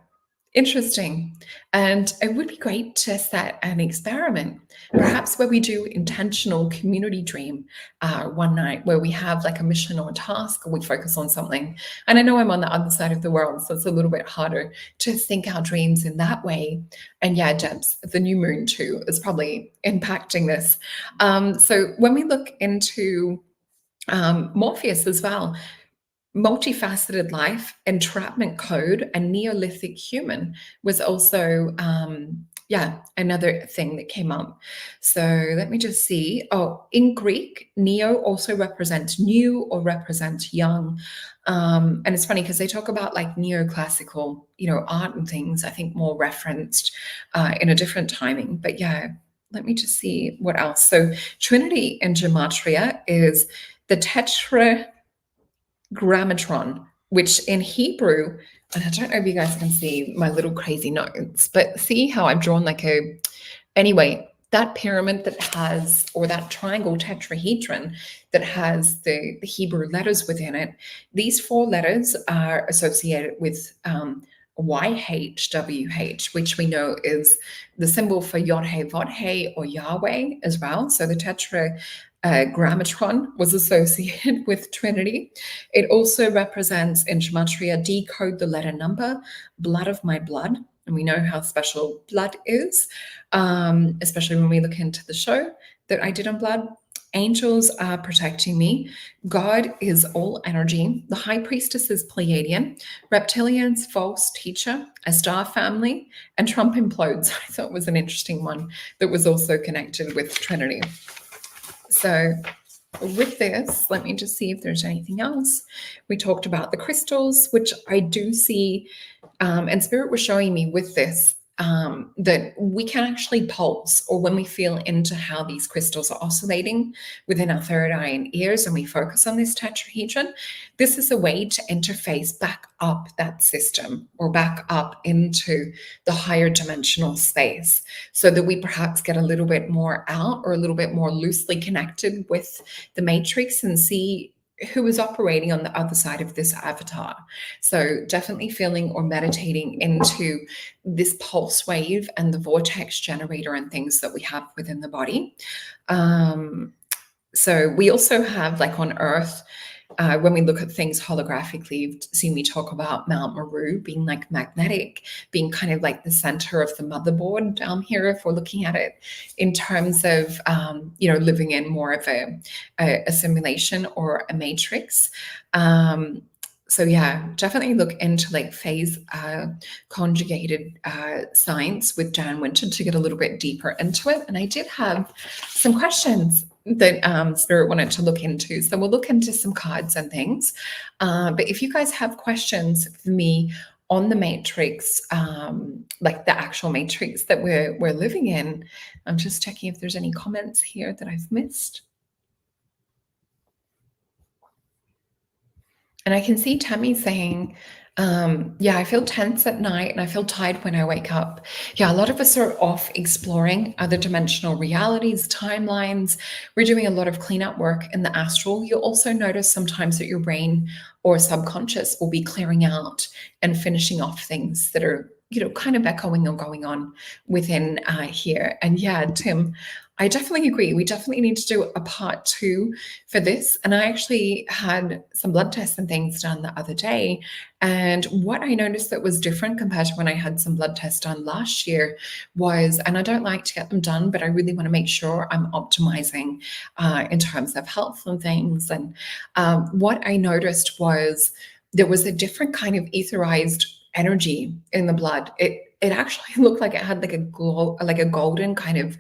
interesting. And it would be great to set an experiment, perhaps where we do intentional community dream one night, where we have like a mission or a task, or we focus on something. And I know I'm on the other side of the world, so it's a little bit harder to think our dreams in that way. And yeah, Debs, the new moon too is probably impacting this. So when we look into Morpheus as well, multifaceted life, entrapment code, and Neolithic human was also, another thing that came up. So let me just see. Oh, in Greek, Neo also represents new or represents young. And it's funny because they talk about like neoclassical, art and things, I think more referenced in a different timing. But yeah, let me just see what else. So Trinity in gematria is the tetragrammatron, which in Hebrew, and I don't know if you guys can see my little crazy notes, but see how I've drawn anyway, that pyramid that has, or that triangle tetrahedron that has the Hebrew letters within it, these 4 letters are associated with YHWH, which we know is the symbol for Yod-Heh-Vod-Heh or Yahweh as well. So the tetragrammatron was associated with Trinity. It also represents in gematria, decode the letter number, blood of my blood. And we know how special blood is, especially when we look into the show that I did on blood. Angels are protecting me. God is all energy. The high priestess is Pleiadian. Reptilians, false teacher, a star family, and Trump implodes. I thought was an interesting one that was also connected with Trinity. So with this, let me just see if there's anything else. We talked about the crystals, which I do see, and Spirit was showing me with this that we can actually pulse, or when we feel into how these crystals are oscillating within our third eye and ears, and we focus on this tetrahedron, this is a way to interface back up that system, or back up into the higher dimensional space, so that we perhaps get a little bit more out, or a little bit more loosely connected with the matrix, and see who is operating on the other side of this avatar. So definitely feeling or meditating into this pulse wave and the vortex generator and things that we have within the body. So we also have, like on Earth, when we look at things holographically, you've seen me talk about Mount Meru being like magnetic, being kind of like the center of the motherboard down here, if we're looking at it in terms of, living in more of a simulation or a matrix. So yeah, definitely look into like phase conjugated science with Dan Winter to get a little bit deeper into it. And I did have some questions that Spirit wanted to look into. So we'll look into some cards and things. But if you guys have questions for me on the matrix, like the actual matrix that we're living in, I'm just checking if there's any comments here that I've missed. And I can see Tammy saying, I feel tense at night and I feel tired when I wake up. Yeah, a lot of us are off exploring other dimensional realities, timelines. We're doing a lot of cleanup work in the astral. You'll also notice sometimes that your brain or subconscious will be clearing out and finishing off things that are, kind of echoing or going on within here. And yeah, Tim, I definitely agree. We definitely need to do a part 2 for this. And I actually had some blood tests and things done the other day. And what I noticed that was different compared to when I had some blood tests done last year was, and I don't like to get them done, but I really want to make sure I'm optimizing in terms of health and things. And what I noticed was there was a different kind of etherized energy in the blood. It actually looked like it had like a glow, like a golden kind of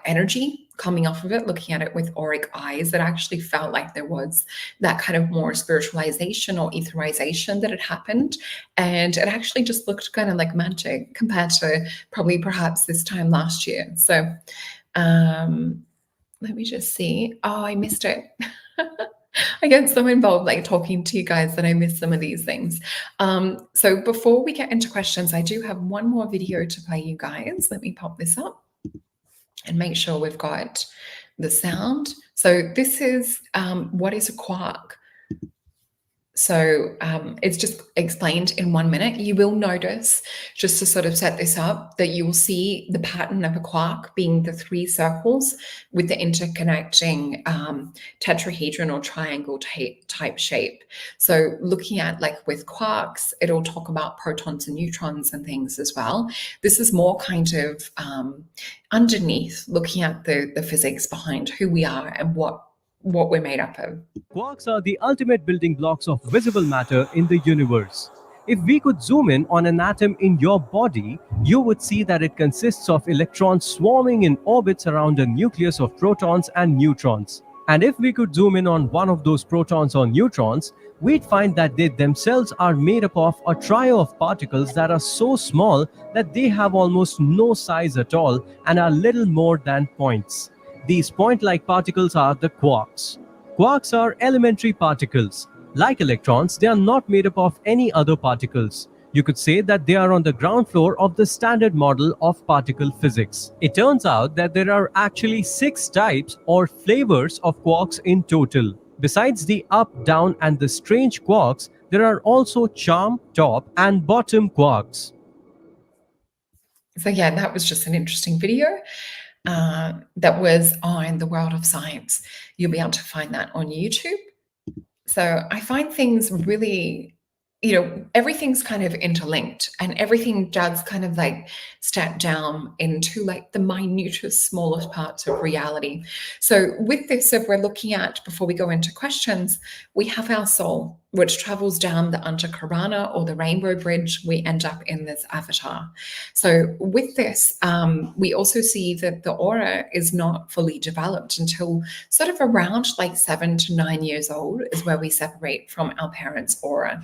energy coming off of it. Looking at it with auric eyes, it actually felt like there was that kind of more spiritualization or etherization that had happened. And it actually just looked kind of like magic compared to perhaps this time last year. So let me just see. Oh, I missed it. I get so involved like talking to you guys that I miss some of these things. So before we get into questions, I do have one more video to play you guys. Let me pop this up and make sure we've got the sound. So this is what is a quark. So it's just explained in 1 minute. You will notice, just to sort of set this up, that you will see the pattern of a quark being the 3 circles with the interconnecting tetrahedron or triangle type shape. So looking at like with quarks, it'll talk about protons and neutrons and things as well. This is more kind of underneath, looking at the physics behind who we are and what we're made up of. Quarks are the ultimate building blocks of visible matter in the universe. If we could zoom in on an atom in your body, you would see that it consists of electrons swarming in orbits around a nucleus of protons and neutrons. And if we could zoom in on one of those protons or neutrons, we'd find that they themselves are made up of a trio of particles that are so small that they have almost no size at all and are little more than points. These point-like particles are the quarks. Quarks are elementary particles. Like electrons, they are not made up of any other particles. You could say that they are on the ground floor of the standard model of particle physics. It turns out that there are actually 6 types or flavors of quarks in total. Besides the up, down, and the strange quarks, there are also charm, top, and bottom quarks. So yeah, that was just an interesting video. That was on the world of science. You'll be able to find that on YouTube. So I find things really, everything's kind of interlinked, and everything does kind of like step down into like the minutest, smallest parts of reality. So with this, if we're looking at, before we go into questions, we have our soul. which travels down the Antakarana or the Rainbow Bridge, we end up in this avatar. So with this, we also see that the aura is not fully developed until sort of around like 7 to 9 years old is where we separate from our parents' aura.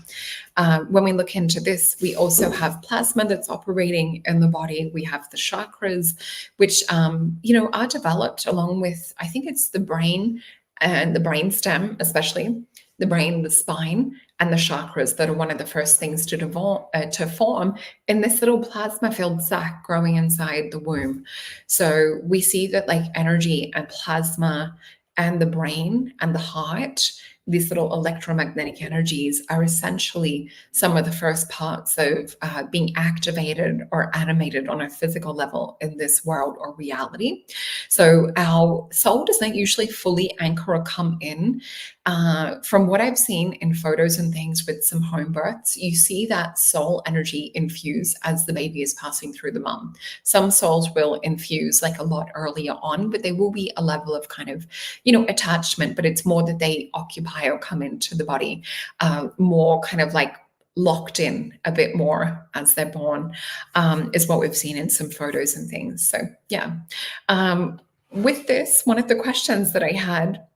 When we look into this, we also have plasma that's operating in the body. We have the chakras, which, are developed along with, I think it's the brain and the brain stem, especially the brain, the spine, and the chakras that are one of the first things to form in this little plasma-filled sac growing inside the womb. So we see that like energy and plasma and the brain and the heart, these little electromagnetic energies are essentially some of the first parts of being activated or animated on a physical level in this world or reality. So our soul does not usually fully anchor or come in. From what I've seen in photos and things with some home births, you see that soul energy infuse as the baby is passing through the mum. Some souls will infuse like a lot earlier on, but there will be a level of kind of, attachment, but it's more that they occupy or come into the body more kind of like locked in a bit more as they're born, is what we've seen in some photos and things. So yeah. With this, one of the questions that I had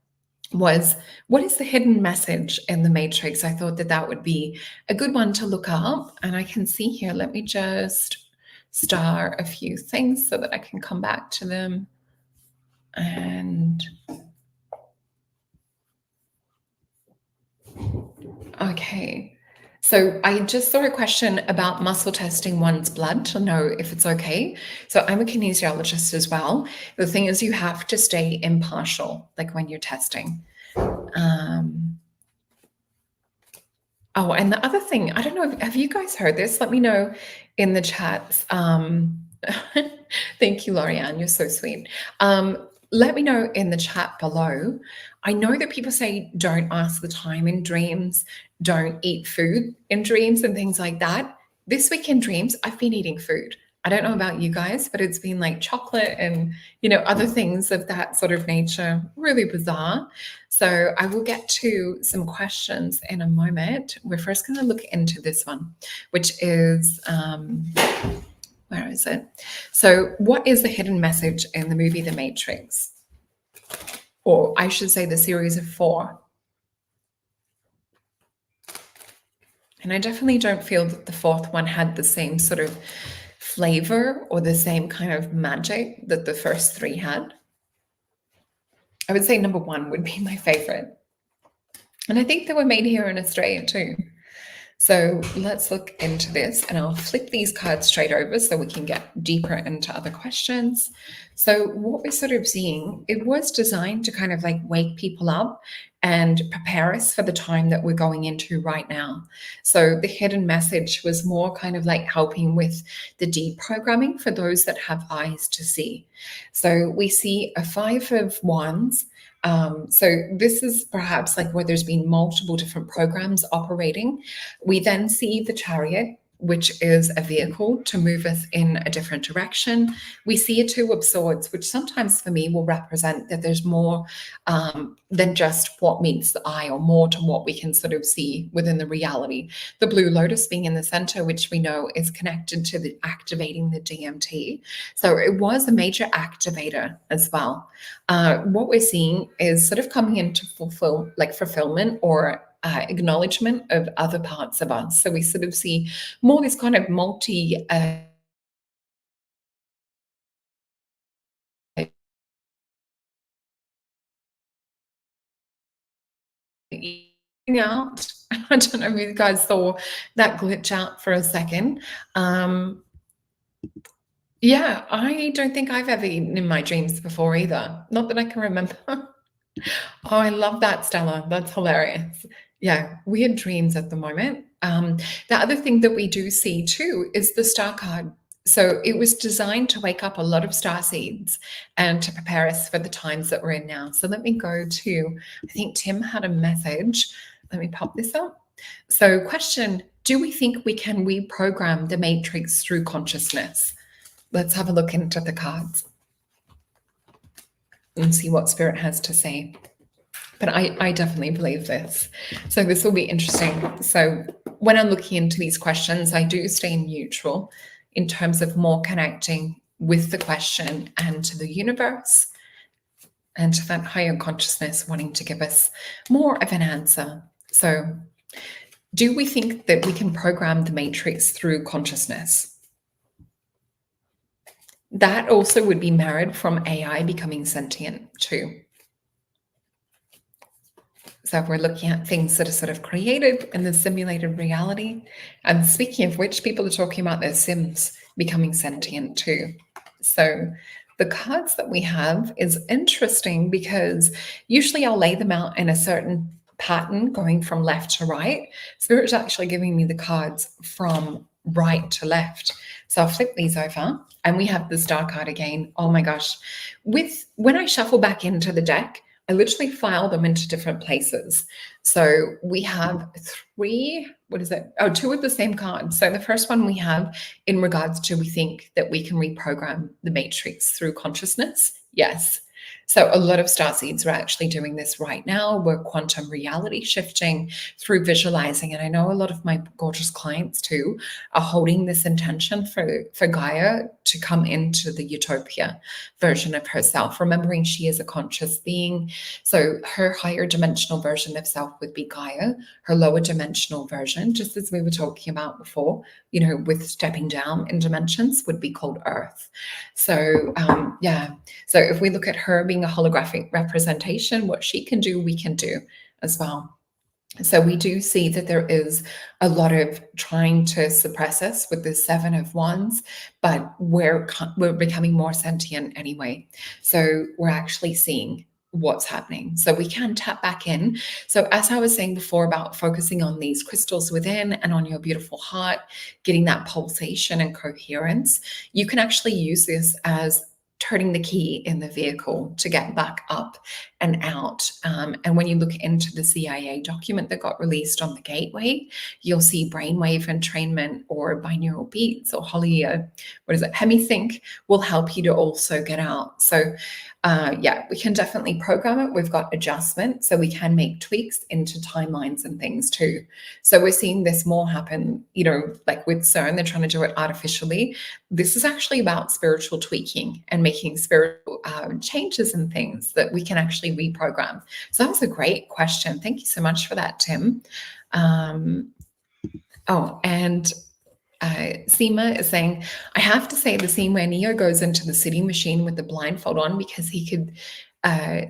was, what is the hidden message in the Matrix? I thought that that would be a good one to look up. And I can see here, let me just star a few things so that I can come back to them. And okay. So I just saw a question about muscle testing one's blood to know if it's okay. So I'm a kinesiologist as well. The thing is, you have to stay impartial, like when you're testing. Oh, and the other thing, I don't know, have you guys heard this? Let me know in the chats. Thank you, Lorianne, you're so sweet. Let me know in the chat below. I know that people say don't ask the time in dreams, don't eat food in dreams and things like that. This week in dreams, I've been eating food. I don't know about you guys, but it's been like chocolate and, other things of that sort of nature, really bizarre. So I will get to some questions in a moment. We're first going to look into this one, which is, where is it? So what is the hidden message in the movie The Matrix? Or I should say the series of 4. And I definitely don't feel that the 4th one had the same sort of flavor or the same kind of magic that the first 3 had. I would say number 1 would be my favorite. And I think they were made here in Australia too. So let's look into this, and I'll flip these cards straight over so we can get deeper into other questions. So what we're sort of seeing, it was designed to kind of like wake people up and prepare us for the time that we're going into right now. So the hidden message was more kind of like helping with the deprogramming for those that have eyes to see. So we see a 5 of Wands. So this is perhaps like where there's been multiple different programs operating. We then see the Chariot, which is a vehicle to move us in a different direction. We see a 2 of Swords, which sometimes for me will represent that there's more than just what meets the eye, or more to what we can sort of see within the reality. The Blue Lotus being in the center, which we know is connected to the activating the DMT. So it was a major activator as well. What we're seeing is sort of coming into fulfillment or acknowledgement of other parts of us. So we sort of see more this kind of multi out. I don't know if you guys saw that glitch out for a second. Yeah, I don't think I've ever eaten in my dreams before either. Not that I can remember. Oh, I love that, Stella. That's hilarious. Yeah, weird dreams at the moment. The other thing that we do see too is the star card. So it was designed to wake up a lot of star seeds and to prepare us for the times that we're in now. So let me go to, I think Tim had a message. Let me pop this up. So question, do we think we can reprogram the matrix through consciousness? Let's have a look into the cards and see what Spirit has to say. But I definitely believe this. So this will be interesting. So when I'm looking into these questions, I do stay neutral in terms of more connecting with the question and to the universe and to that higher consciousness wanting to give us more of an answer. So do we think that we can program the matrix through consciousness? That also would be married from AI becoming sentient too. So if we're looking at things that are sort of created in the simulated reality, and speaking of which, people are talking about their Sims becoming sentient too. So the cards that we have is interesting because usually I'll lay them out in a certain pattern going from left to right. Spirit's actually giving me the cards from right to left. So I'll flip these over and we have the star card again. Oh my gosh. When I shuffle back into the deck, I literally file them into different places. So we have two of the same cards. So the first one we have in regards to, we think that we can reprogram the matrix through consciousness. Yes. So a lot of starseeds are actually doing this right now. We're quantum reality shifting through visualizing. And I know a lot of my gorgeous clients too are holding this intention for Gaia to come into the utopia version of herself, remembering she is a conscious being. So her higher dimensional version of self would be Gaia, her lower dimensional version, just as we were talking about before, with stepping down in dimensions, would be called Earth. So so if we look at her being a holographic representation, what she can do, we can do as well. So we do see that there is a lot of trying to suppress us with the Seven of Wands, but we're becoming more sentient anyway. So we're actually seeing what's happening. So we can tap back in. So as I was saying before about focusing on these crystals within and on your beautiful heart, getting that pulsation and coherence, you can actually use this as turning the key in the vehicle to get back up and out. And when you look into the CIA document that got released on the gateway, you'll see brainwave entrainment or binaural beats or hemisync will help you to also get out. So we can definitely program it. We've got adjustment, so we can make tweaks into timelines and things too. So we're seeing this more happen, like with CERN, they're trying to do it artificially. This is actually about spiritual tweaking and making spiritual changes and things that we can actually reprogram. So that was a great question. Thank you so much for that, Tim. Seema is saying, I have to say the scene where Neo goes into the city machine with the blindfold on because he could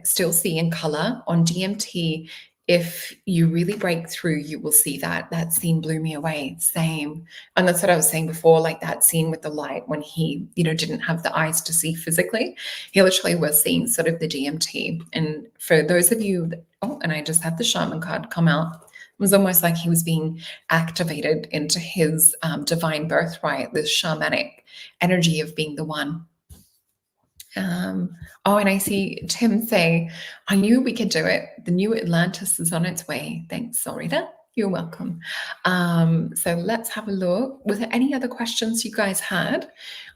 still see in color on DMT. If you really break through, you will see that. That scene blew me away. Same. And that's what I was saying before, like that scene with the light when he, didn't have the eyes to see physically. He literally was seeing sort of the DMT. And for those of you and I just had the shaman card come out. It was almost like he was being activated into his divine birthright, this shamanic energy of being the one. And I see Tim say, I knew we could do it. The new Atlantis is on its way. Thanks, Solreta. You're welcome. So let's have a look. Were there any other questions you guys had?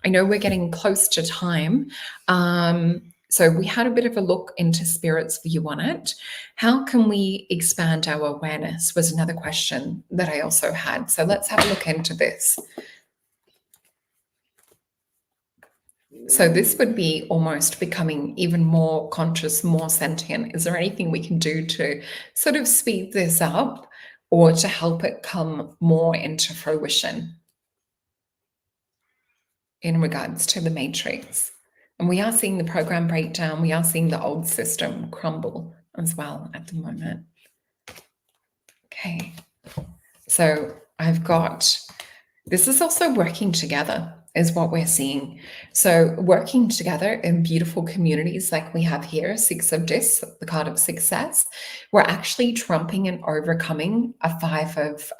I know we're getting close to time. So we had a bit of a look into Spirit's view on it. How can we expand our awareness was another question that I also had. So let's have a look into this. So this would be almost becoming even more conscious, more sentient. Is there anything we can do to sort of speed this up or to help it come more into fruition in regards to the matrix? And we are seeing the program breakdown. We are seeing the old system crumble as well at the moment. Okay. So this is also working together is what we're seeing. So working together in beautiful communities like we have here, Six of Discs, the card of success, we're actually trumping and overcoming a Five of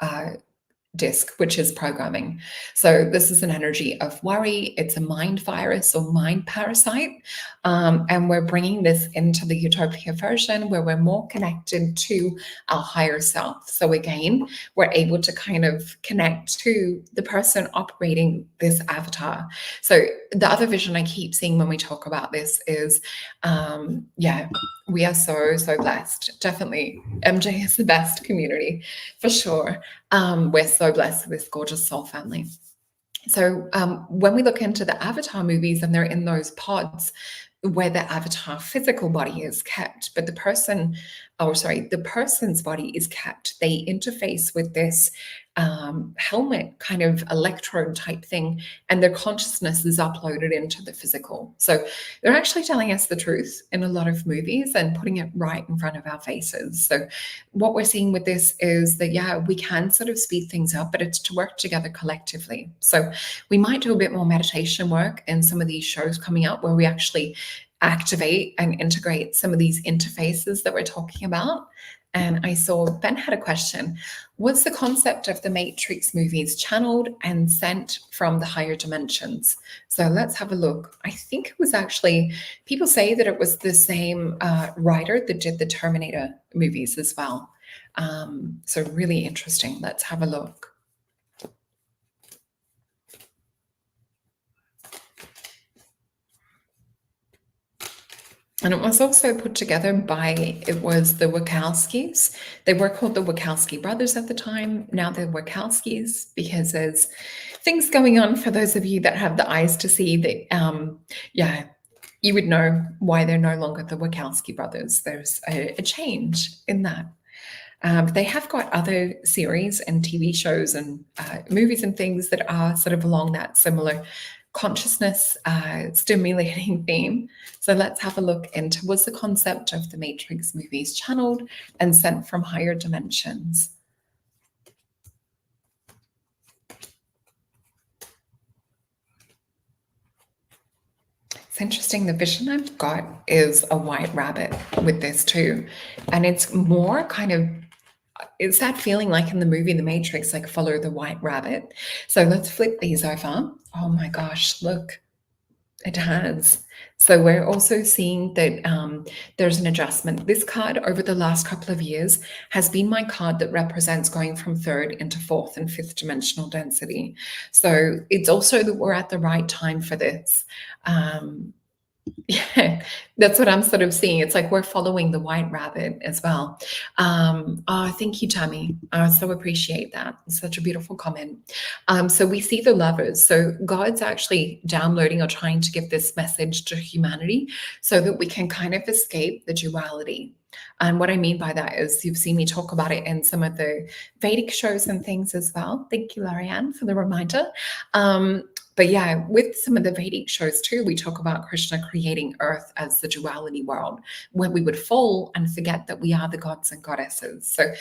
disc, which is programming. So this is an energy of worry. It's a mind virus or mind parasite. And we're bringing this into the utopia version where we're more connected to our higher self. So again, we're able to kind of connect to the person operating this avatar. So the other vision I keep seeing when we talk about this is, yeah, we are so blessed. Definitely, MJ is the best community for sure. We're so blessed with this gorgeous soul family. So when we look into the Avatar movies and they're in those pods where the avatar physical body is kept, but the person's body is kept, they interface with this helmet kind of electrode type thing, and their consciousness is uploaded into the physical. So they're actually telling us the truth in a lot of movies and putting it right in front of our faces. So what we're seeing with this is that, yeah, we can sort of speed things up, but it's to work together collectively. So we might do a bit more meditation work in some of these shows coming up where we actually activate and integrate some of these interfaces that we're talking about. And I saw Ben had a question. Was the concept of the Matrix movies channeled and sent from the higher dimensions? So let's have a look. I think it was actually, people say that it was the same writer that did the Terminator movies as well. So really interesting. Let's have a look. And it was also put together by, it was the Wachowskis. They were called the Wachowski brothers at the time. Now they're Wachowskis because there's things going on for those of you that have the eyes to see that, yeah, you would know why they're no longer the Wachowski brothers. There's a change in that. They have got other series and TV shows and movies and things that are sort of along that similar consciousness stimulating theme. So let's have a look into, was the concept of the Matrix movies channeled and sent from higher dimensions? It's interesting. The vision I've got is a white rabbit with this too. And it's more kind of, it's that feeling like in the movie The Matrix, like follow the white rabbit. So let's flip these over. Oh my gosh, look, it has. So we're also seeing that there's an adjustment. This card over the last couple of years has been my card that represents going from third into fourth and fifth dimensional density. So it's also that we're at the right time for this. Yeah, that's what I'm sort of seeing. It's like we're following the white rabbit as well. Oh, thank you, Tammy. I so appreciate that. It's such a beautiful comment. So we see the lovers. So God's actually downloading or trying to give this message to humanity so that we can kind of escape the duality. And what I mean by that is you've seen me talk about it in some of the Vedic shows and things as well. Thank you, Larianne, for the reminder. But yeah, with some of the Vedic shows too, we talk about Krishna creating Earth as the duality world, where we would fall and forget that we are the gods and goddesses. So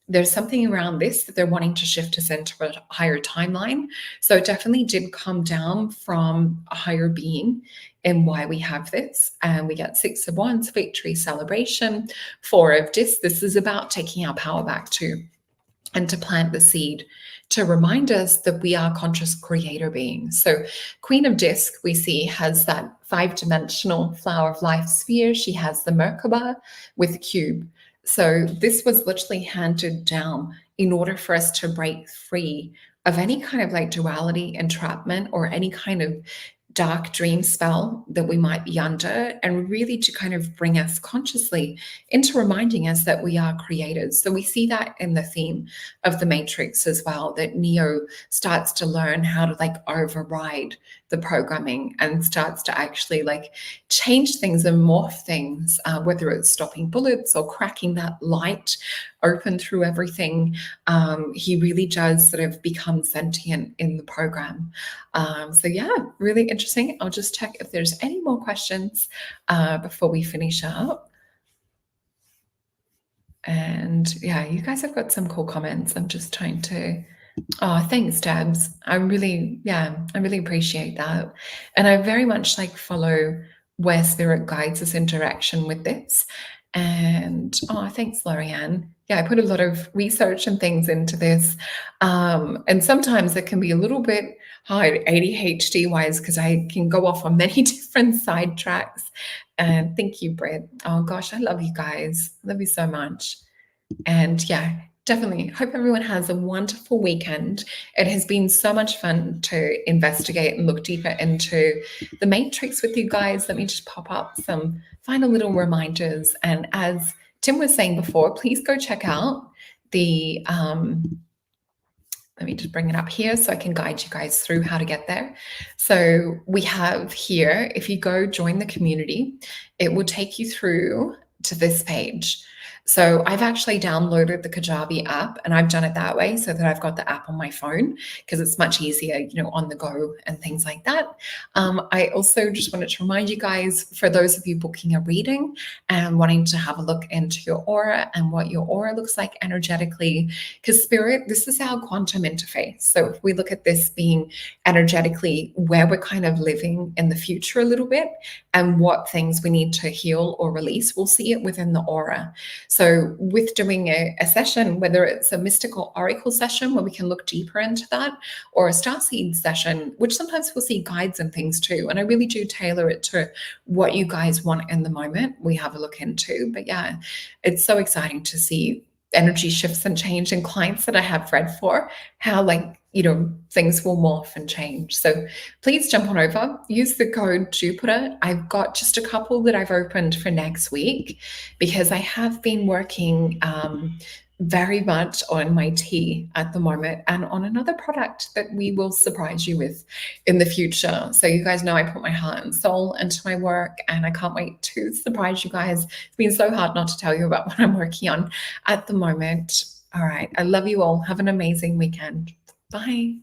there's something around this that they're wanting to shift us into a higher timeline. So it definitely did come down from a higher being and why we have this. And we get 6 of Wands, victory, celebration, 4 of Discs. This is about taking our power back too, and to plant the seed to remind us that we are conscious creator beings. So Queen of Disc, we see, has that 5-dimensional flower of life sphere. She has the Merkaba with the cube. So this was literally handed down in order for us to break free of any kind of like duality, entrapment, or any kind of dark dream spell that we might be under, and really to kind of bring us consciously into reminding us that we are creators. So we see that in the theme of the Matrix as well, that Neo starts to learn how to like override the programming and starts to actually like change things and morph things, whether it's stopping bullets or cracking that light open through everything. He really does sort of become sentient in the program. So yeah, really interesting. I'll just check if there's any more questions before we finish up. And yeah, you guys have got some cool comments. I'm just trying to, oh, thanks, Debs. I really appreciate that. And I very much like follow where spirit guides us in direction with this. And oh, thanks, Lorianne. Yeah, I put a lot of research and things into this. And sometimes it can be a little bit hard ADHD wise because I can go off on many different side tracks. And thank you, Britt. Oh gosh, I love you guys. Love you so much. And yeah, definitely hope everyone has a wonderful weekend. It has been so much fun to investigate and look deeper into the Matrix with you guys. Let me just pop up some final little reminders. And as Tim was saying before, please go check out the let me just bring it up here so I can guide you guys through how to get there. So we have here, if you go join the community, it will take you through to this page. So I've actually downloaded the Kajabi app, and I've done it that way so that I've got the app on my phone because it's much easier, you know, on the go and things like that. I also just wanted to remind you guys, for those of you booking a reading and wanting to have a look into your aura and what your aura looks like energetically, because Spirit, this is our quantum interface. So if we look at this being energetically where we're kind of living in the future a little bit and what things we need to heal or release, we'll see it within the aura. So with doing a session, whether it's a mystical oracle session where we can look deeper into that, or a starseed session, which sometimes we'll see guides and things too. And I really do tailor it to what you guys want in the moment, we have a look into. But yeah, it's so exciting to see energy shifts and change in clients that I have read for, how like, you know, things will morph and change. So please jump on over, use the code Jupiter. I've got just a couple that I've opened for next week because I have been working very much on my tea at the moment and on another product that we will surprise you with in the future. So you guys know I put my heart and soul into my work and I can't wait to surprise you guys. It's been so hard not to tell you about what I'm working on at the moment. All right. I love you all. Have an amazing weekend. Bye.